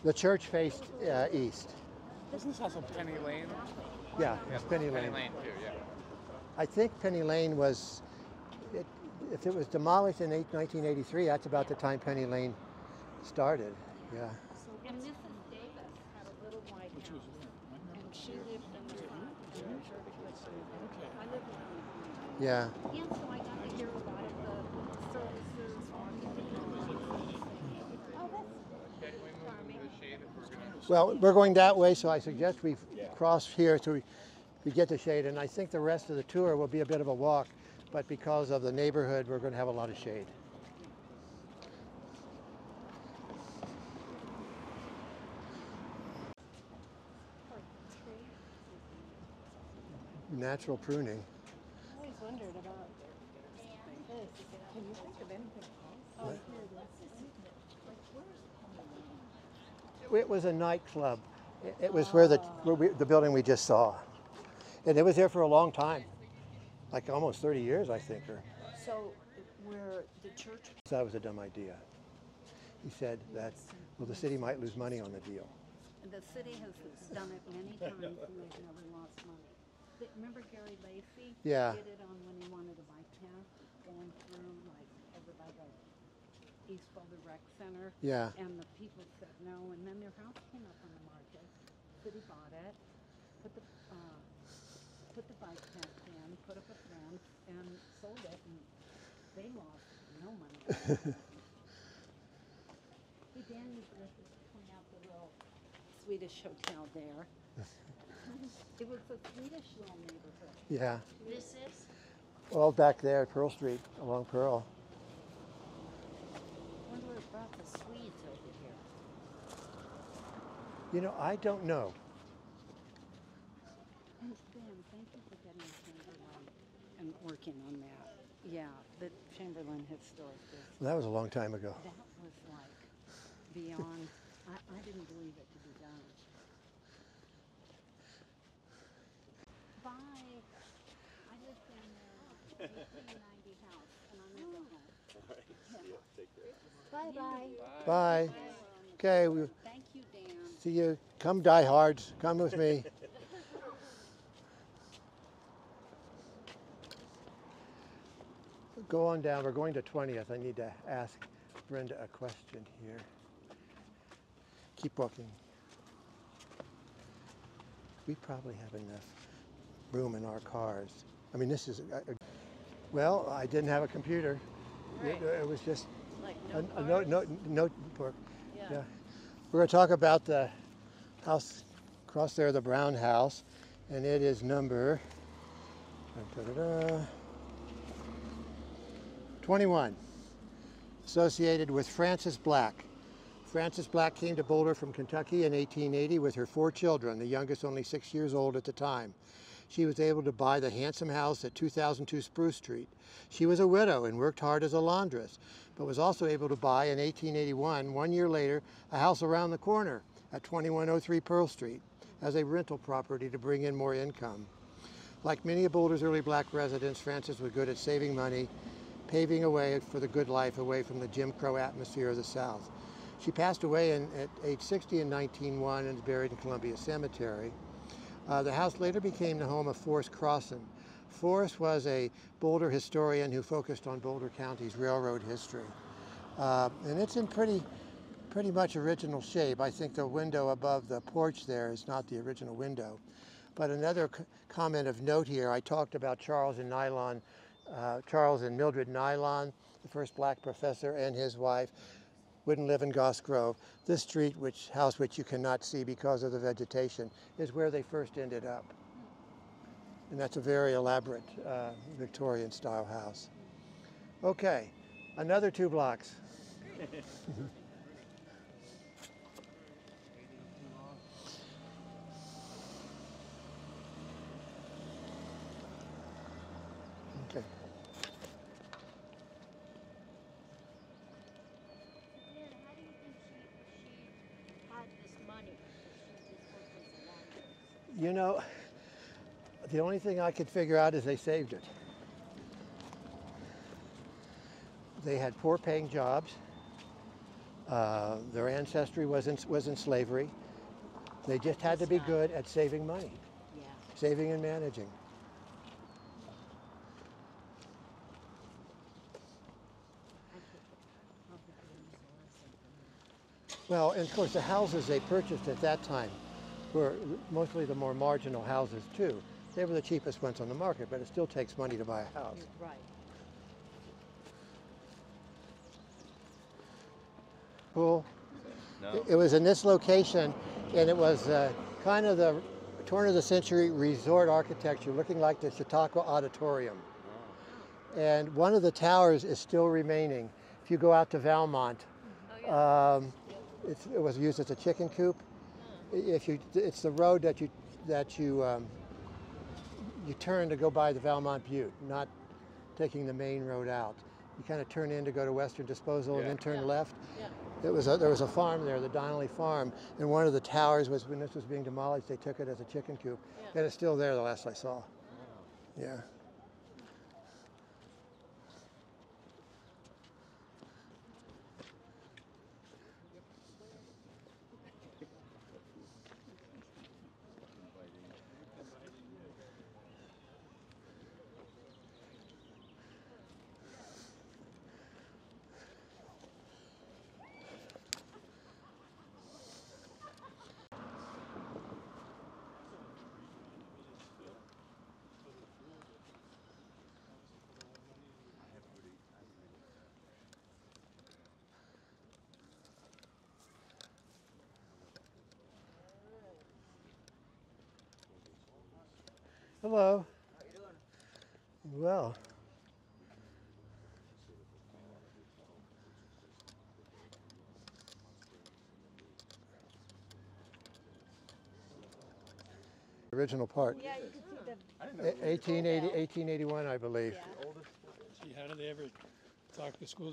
The church faced east. Isn't this also Penny Lane? Yeah, it's Penny Lane. Penny Lane too, yeah. I think Penny Lane was, if it was demolished in 1983, that's about the time Penny Lane started. Yeah. And Mrs. Davis had a little white house, and she lived in the front, and the church was I lived in the Yeah. Yeah, so I got to hear a lot of the services, walking the dogs. Oh, that's charming. Well, we're going that way, so I suggest we cross here so we get the shade. And I think the rest of the tour will be a bit of a walk, but because of the neighborhood, we're going to have a lot of shade. Natural pruning. I always wondered about this. Can you think of anything else? Oh, here it is. It was a nightclub. It was where the building we just saw. And it was there for a long time, like almost 30 years, I think. So where the church... So that was a dumb idea. He said that, well, the city might lose money on the deal. The city has done it many times and they've never lost money. Remember Gary Lacey? Yeah. Did it on when he wanted a bike path going through like over by the East Boulder Rec Center. Yeah. And the people said no, and then their house came up on the market. City bought it, put the bike path in, put up a fence, and sold it, and they lost no money. Hey Dan, you forgot to point out the little Swedish hotel there. It was a Swedish little neighborhood. Yeah. This is? Well, back there at Pearl Street, along Pearl. I wonder what brought the Swedes over here. You know, I don't know. And Dan, thank you for getting Chamberlain and working on that. Yeah, the Chamberlain Historic District. Well, that was a long time ago. That was like beyond, I didn't believe it could be done. Bye. I lived in the 1890 house, and I'm in the home. Bye-bye. Bye. Okay, we Thank you, Dan. see you. Come diehards. Come with me. Go on down. We're going to 20th. I need to ask Brenda a question here. Keep walking. We probably have enough room in our cars. I mean, this is, well, I didn't have a computer. Right. It was just Like a no notebook. Yeah. We're going to talk about the house across there, the brown house, and it is number 21, associated with Frances Black. Frances Black came to Boulder from Kentucky in 1880 with her 4 children, the youngest only 6 years old at the time. She was able to buy the handsome house at 2002 Spruce Street. She was a widow and worked hard as a laundress, but was also able to buy in 1881, 1 year later, a house around the corner at 2103 Pearl Street as a rental property to bring in more income. Like many of Boulder's early black residents, Frances was good at saving money, paving a way for the good life away from the Jim Crow atmosphere of the South. She passed away at age 60 in 1901 and is buried in Columbia Cemetery. The house later became the home of Forrest Crossan. Forrest was a Boulder historian who focused on Boulder County's railroad history. And it's in pretty much original shape. I think the window above the porch there is not the original window. But another comment of note here, I talked about Charles and Mildred Nylon, the first black professor, and his wife wouldn't live in Goss Grove. This street, house which you cannot see because of the vegetation, is where they first ended up. And that's a very elaborate Victorian style house. Okay, another 2 blocks. Okay. How do you think she had this money? She just worked as a laundress. You know, the only thing I could figure out is they saved it. They had poor paying jobs. Their ancestry was in slavery. They just had to be good at saving money, Yeah. saving and managing. Well, and of course the houses they purchased at that time were mostly the more marginal houses too. They were the cheapest ones on the market, but it still takes money to buy a house. Right. Pool. No. It was in this location, and it was kind of the turn of the century resort architecture, looking like the Chautauqua Auditorium. And one of the towers is still remaining. If you go out to Valmont, it was used as a chicken coop. It's the road that you turn to go by the Valmont Butte, not taking the main road out. You kind of turn in to go to Western Disposal and then turn left. Yeah. There was a farm there, the Donnelly Farm, and one of the towers was, when this was being demolished, they took it as a chicken coop. Yeah. And it's still there, the last I saw. Yeah. Hello. How you doing? Well. Original part. Yeah, you can see the 1881, I believe. See, how did they ever talk the school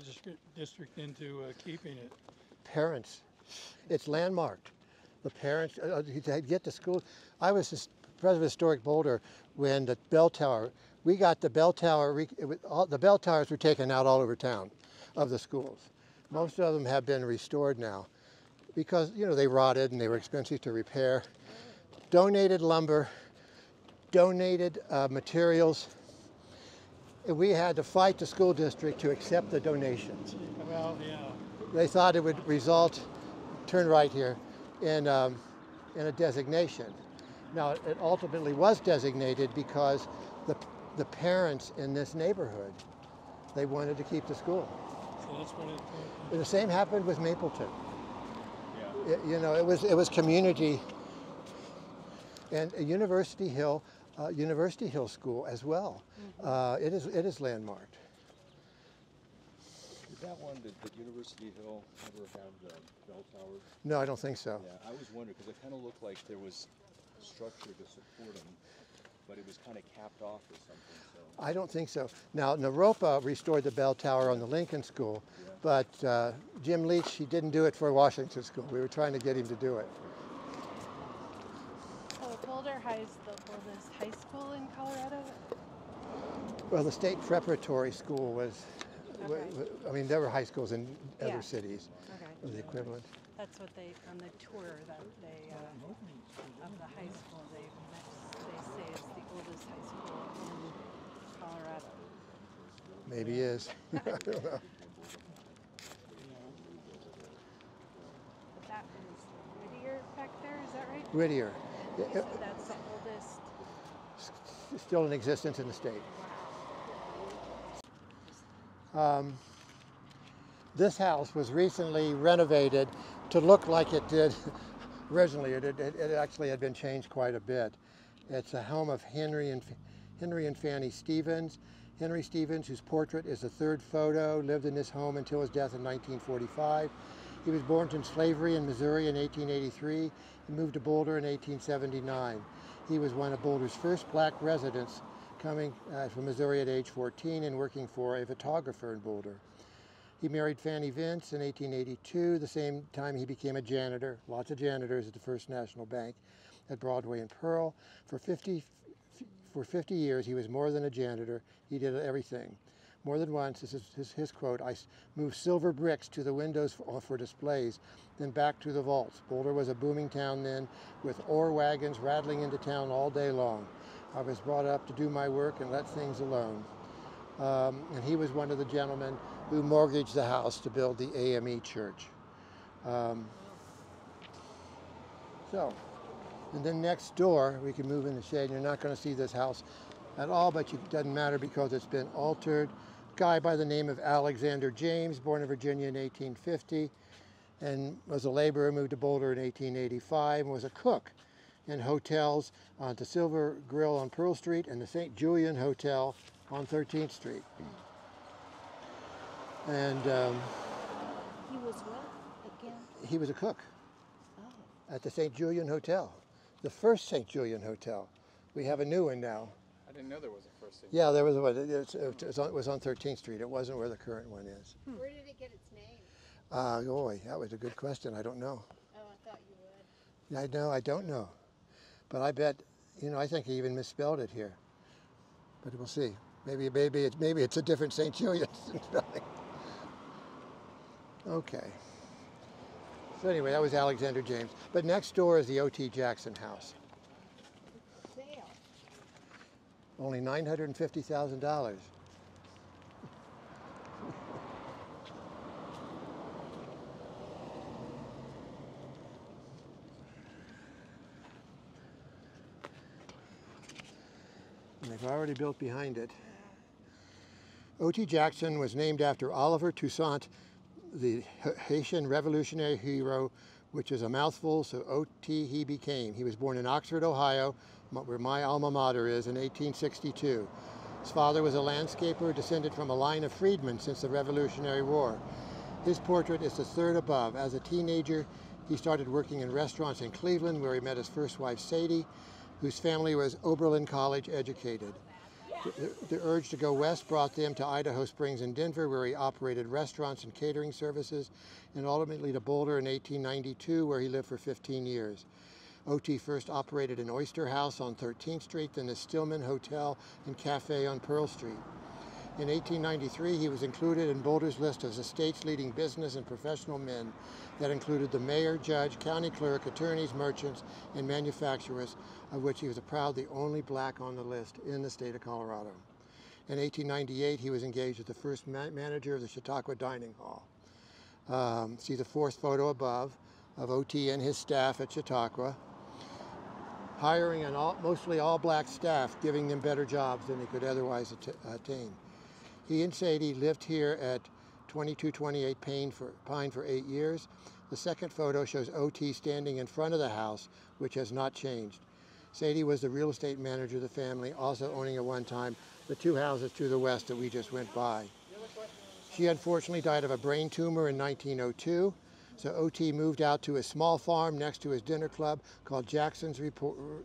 district into keeping it? Parents. It's landmarked. The parents, they get to school. I was president of Historic Boulder when the bell tower, we got the bell tower, the bell towers were taken out all over town of the schools. Most of them have been restored now because, you know, they rotted and they were expensive to repair. Donated lumber, donated materials. And we had to fight the school district to accept the donations. Well, yeah. They thought it would result, turn right here, in a designation. Now, it ultimately was designated because the parents in this neighborhood, they wanted to keep the school. So that's what it. And the same happened with Mapleton. Yeah. You know, it was community, and University Hill School as well. It is landmarked. Is that one, did University Hill ever have the bell towers? No, I don't think so. Yeah, I was wondering, because it kind of looked like there was structure to support them, but it was kind of capped off or something. So. I don't think so. Now, Naropa restored the bell tower on the Lincoln School, but Jim Leach, he didn't do it for Washington School. We were trying to get him to do it. So Boulder High is the oldest high school in Colorado? Well, the state preparatory school was, I mean, there were high schools in other cities, or the equivalent. That's what they, on the tour that they, of the high school, they say it's the oldest high school in Colorado. Maybe is. I don't know. But that was Whittier back there, is that right? Whittier. So that's the oldest. Still in existence in the state. This house was recently renovated to look like it did originally. It actually had been changed quite a bit. It's a home of Henry and Fanny Stevens. Henry Stevens, whose portrait is the third photo, lived in this home until his death in 1945. He was born in slavery in Missouri in 1883 and moved to Boulder in 1879. He was one of Boulder's first black residents, coming from Missouri at age 14 and working for a photographer in Boulder. He married Fanny Vince in 1882, the same time he became a janitor, lots of janitors at the First National Bank at Broadway and Pearl. For 50 years, he was more than a janitor. He did everything. More than once, this is his quote, I moved silver bricks to the windows for displays, then back to the vaults. Boulder was a booming town then, with ore wagons rattling into town all day long. I was brought up to do my work and let things alone. And he was one of the gentlemen who mortgaged the house to build the AME church. And then next door, we can move in the shade. You're not going to see this house at all, but it doesn't matter because it's been altered. Guy by the name of Alexander James, born in Virginia in 1850, and was a laborer, moved to Boulder in 1885, and was a cook in hotels on the Silver Grill on Pearl Street and the St. Julian Hotel on 13th Street. And He was what again? he was a cook Oh. at the St. Julian Hotel, the first St. Julian Hotel. We have a new one now. I didn't know there was a first. Yeah, there was one. It was on 13th Street. It wasn't where the current one is. Where did it get its name? Boy, that was a good question. I don't know. Oh, I thought you would. I don't know. But I bet, I think he even misspelled it here. But we'll see. Maybe it's a different St. Julian spelling. Okay. So anyway, that was Alexander James. But next door is the O.T. Jackson house. Sale. Only $950,000. And they've already built behind it. O.T. Jackson was named after Oliver Toussaint, the Haitian revolutionary hero, which is a mouthful, so O.T. he became. He was born in Oxford, Ohio, where my alma mater is, in 1862. His father was a landscaper, descended from a line of freedmen since the Revolutionary War. His portrait is the third above. As a teenager, he started working in restaurants in Cleveland, where he met his first wife, Sadie, whose family was Oberlin College educated. The urge to go west brought them to Idaho Springs and Denver, where he operated restaurants and catering services, and ultimately to Boulder in 1892, where he lived for 15 years. O.T. first operated an oyster house on 13th Street, then the Stillman Hotel and Cafe on Pearl Street. In 1893, he was included in Boulder's list of the state's leading business and professional men that included the mayor, judge, county clerk, attorneys, merchants, and manufacturers, of which he was the only black on the list in the state of Colorado. In 1898, he was engaged as the first manager of the Chautauqua Dining Hall. See the fourth photo above of O.T. and his staff at Chautauqua, hiring mostly all black staff, giving them better jobs than they could otherwise attain. He and Sadie lived here at 2228 Pine for 8 years. The second photo shows O.T. standing in front of the house, which has not changed. Sadie was the real estate manager of the family, also owning at one time the two houses to the west that we just went by. She unfortunately died of a brain tumor in 1902, so O.T. moved out to a small farm next to his dinner club called Jackson's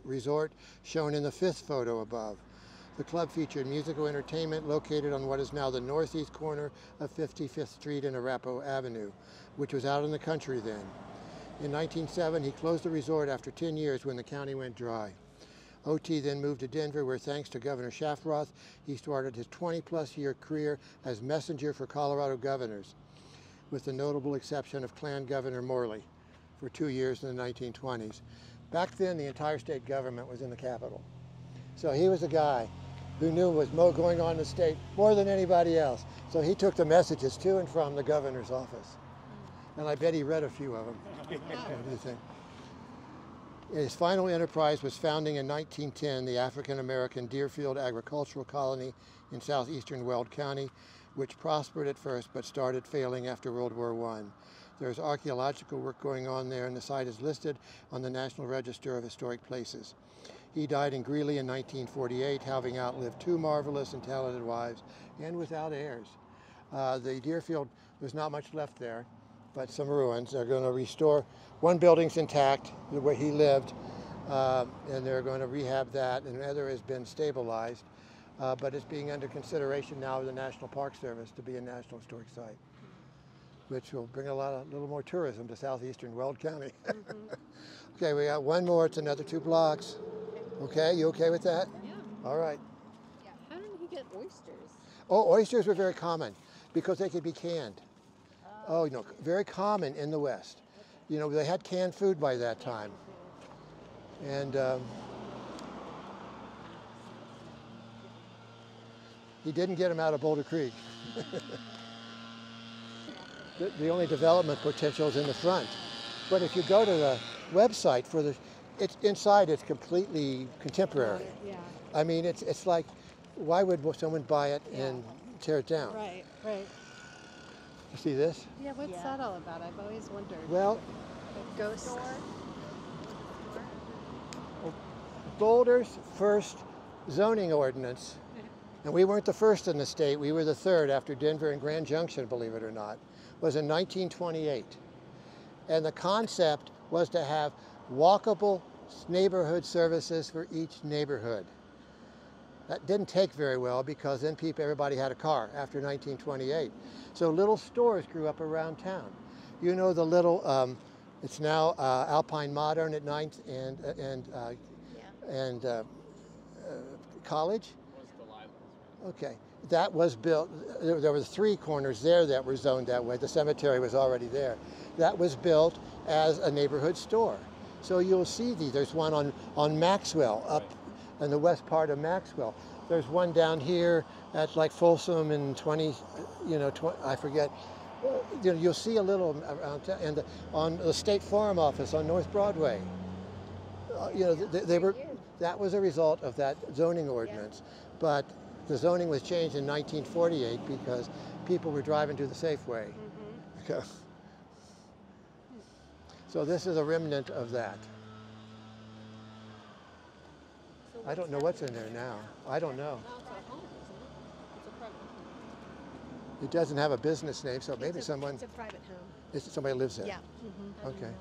Resort, shown in the fifth photo above. The club featured musical entertainment located on what is now the northeast corner of 55th Street and Arapahoe Avenue, which was out in the country then. In 1907, he closed the resort after 10 years when the county went dry. O.T. then moved to Denver, where thanks to Governor Shafroth, he started his 20-plus year career as messenger for Colorado governors, with the notable exception of Klan Governor Morley for 2 years in the 1920s. Back then, the entire state government was in the capital. So he was a guy who knew what was going on in the state more than anybody else. So he took the messages to and from the governor's office. And I bet he read a few of them. What do you think? His final enterprise was founding in 1910 the African-American Deerfield Agricultural Colony in southeastern Weld County, which prospered at first but started failing after World War I. There's archaeological work going on there, and the site is listed on the National Register of Historic Places. He died in Greeley in 1948, having outlived two marvelous and talented wives and without heirs. The Deerfield, there's not much left there, but some ruins. They're going to restore, one building's intact, where he lived, and they're going to rehab that, and the other has been stabilized, but it's being under consideration now with the National Park Service to be a National Historic Site, which will bring a little more tourism to southeastern Weld County. Okay, we got one more, it's another 2 blocks. Okay, you okay with that? Yeah. All right. How did he get oysters? Oh, oysters were very common because they could be canned. Oh, you know, very common in the West. You know, they had canned food by that time. And he didn't get them out of Boulder Creek. The only development potential is in the front. But if you go to the website for it's inside, it's completely contemporary. Yeah. I mean, it's like, why would someone buy it and tear it down? Right, right. You see this? Yeah, what's that all about? I've always wondered. Well, A ghost store? Boulder's first zoning ordinance, and we weren't the first in the state, we were the third after Denver and Grand Junction, believe it or not, was in 1928. And the concept was to have walkable neighborhood services for each neighborhood. That didn't take very well because then everybody had a car after 1928. So little stores grew up around town. You know the little, it's now Alpine Modern at 9th and College. Okay, that was built, there were 3 corners there that were zoned that way. The cemetery was already there. That was built as a neighborhood store. So you'll see there's one on Maxwell, up in the west part of Maxwell. There's one down here at like Folsom and I forget. You know, you'll see a little around town, and on the State Farm office on North Broadway. You know, that was a result of that zoning ordinance. But the zoning was changed in 1948 because people were driving to the Safeway. Okay. So this is a remnant of that. I don't know what's in there now. I don't know. It doesn't have a business name, so maybe someone... It's a private home. Somebody lives there? Yeah. Okay.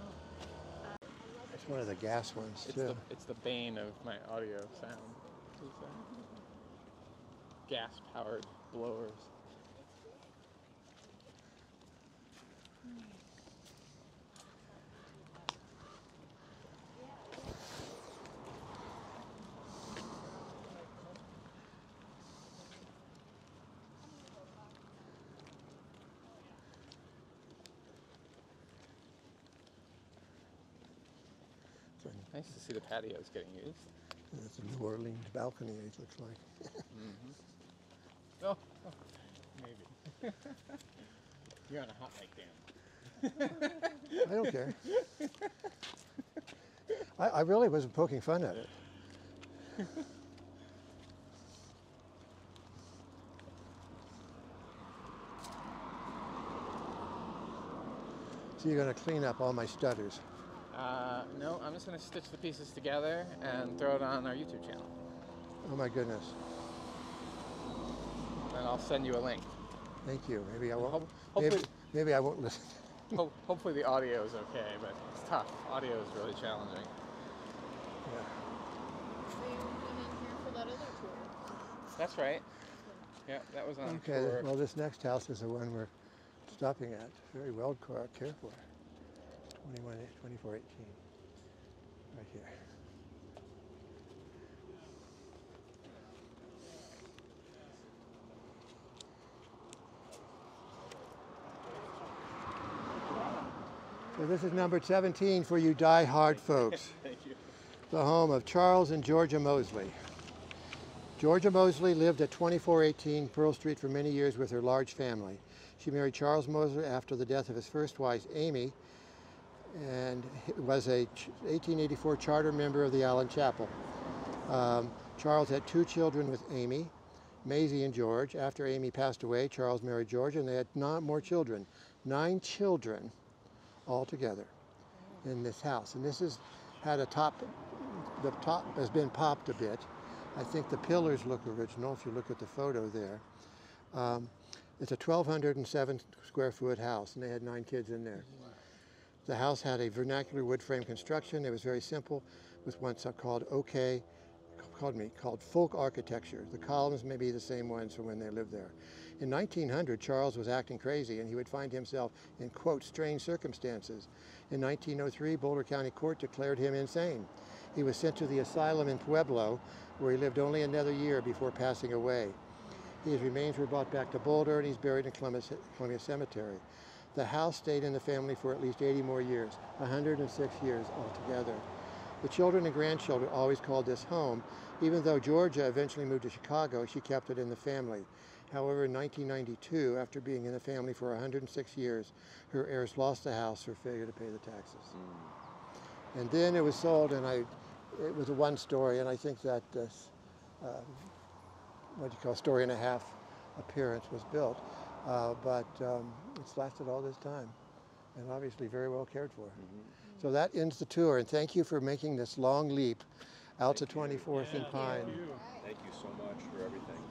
It's one of the gas ones, too. It's the bane of my audio sound. Gas-powered blowers. Nice to see the patios getting used. It's a New Orleans balcony, it looks like. Oh, maybe. You're on a hot mic, Dan. I don't care. I really wasn't poking fun at it. So you're going to clean up all my stutters. No, I'm just going to stitch the pieces together and throw it on our YouTube channel. Oh my goodness. And I'll send you a link. Thank you. Maybe I won't. Hopefully, maybe I won't listen. Hopefully the audio is okay, but it's tough. Audio is really challenging. Yeah. So you went in here for that other tour. That's right. Yeah, that was on Okay. tour. Well, this next house is the one we're stopping at. Very well cared for. 2418. Right here. So this is number 17 for you die-hard folks. Thank you. The home of Charles and Georgia Mosley. Georgia Mosley lived at 2418 Pearl Street for many years with her large family. She married Charles Mosley after the death of his first wife, Amy, and was a 1884 charter member of the Allen Chapel. Charles had 2 children with Amy, Maisie and George. After Amy passed away, Charles married George, and they had 9 more children. 9 children altogether in this house. And this has had the top has been popped a bit. I think the pillars look original if you look at the photo there. It's a 1,207 square foot house, and they had 9 kids in there. The house had a vernacular wood frame construction. It was very simple with what's called folk architecture. The columns may be the same ones from when they lived there. In 1900, Charles was acting crazy, and he would find himself in, quote, strange circumstances. In 1903, Boulder County Court declared him insane. He was sent to the asylum in Pueblo, where he lived only another year before passing away. His remains were brought back to Boulder, and he's buried in Columbia Cemetery. The house stayed in the family for at least 80 more years, 106 years altogether. The children and grandchildren always called this home. Even though Georgia eventually moved to Chicago, she kept it in the family. However, in 1992, after being in the family for 106 years, her heirs lost the house for failure to pay the taxes. And then it was sold, and it was a one story, and I think that this, story and a half appearance was built. But it's lasted all this time, and obviously very well cared for. So that ends the tour, and thank you for making this long leap out to 24th and Pine. Thank you so much for everything.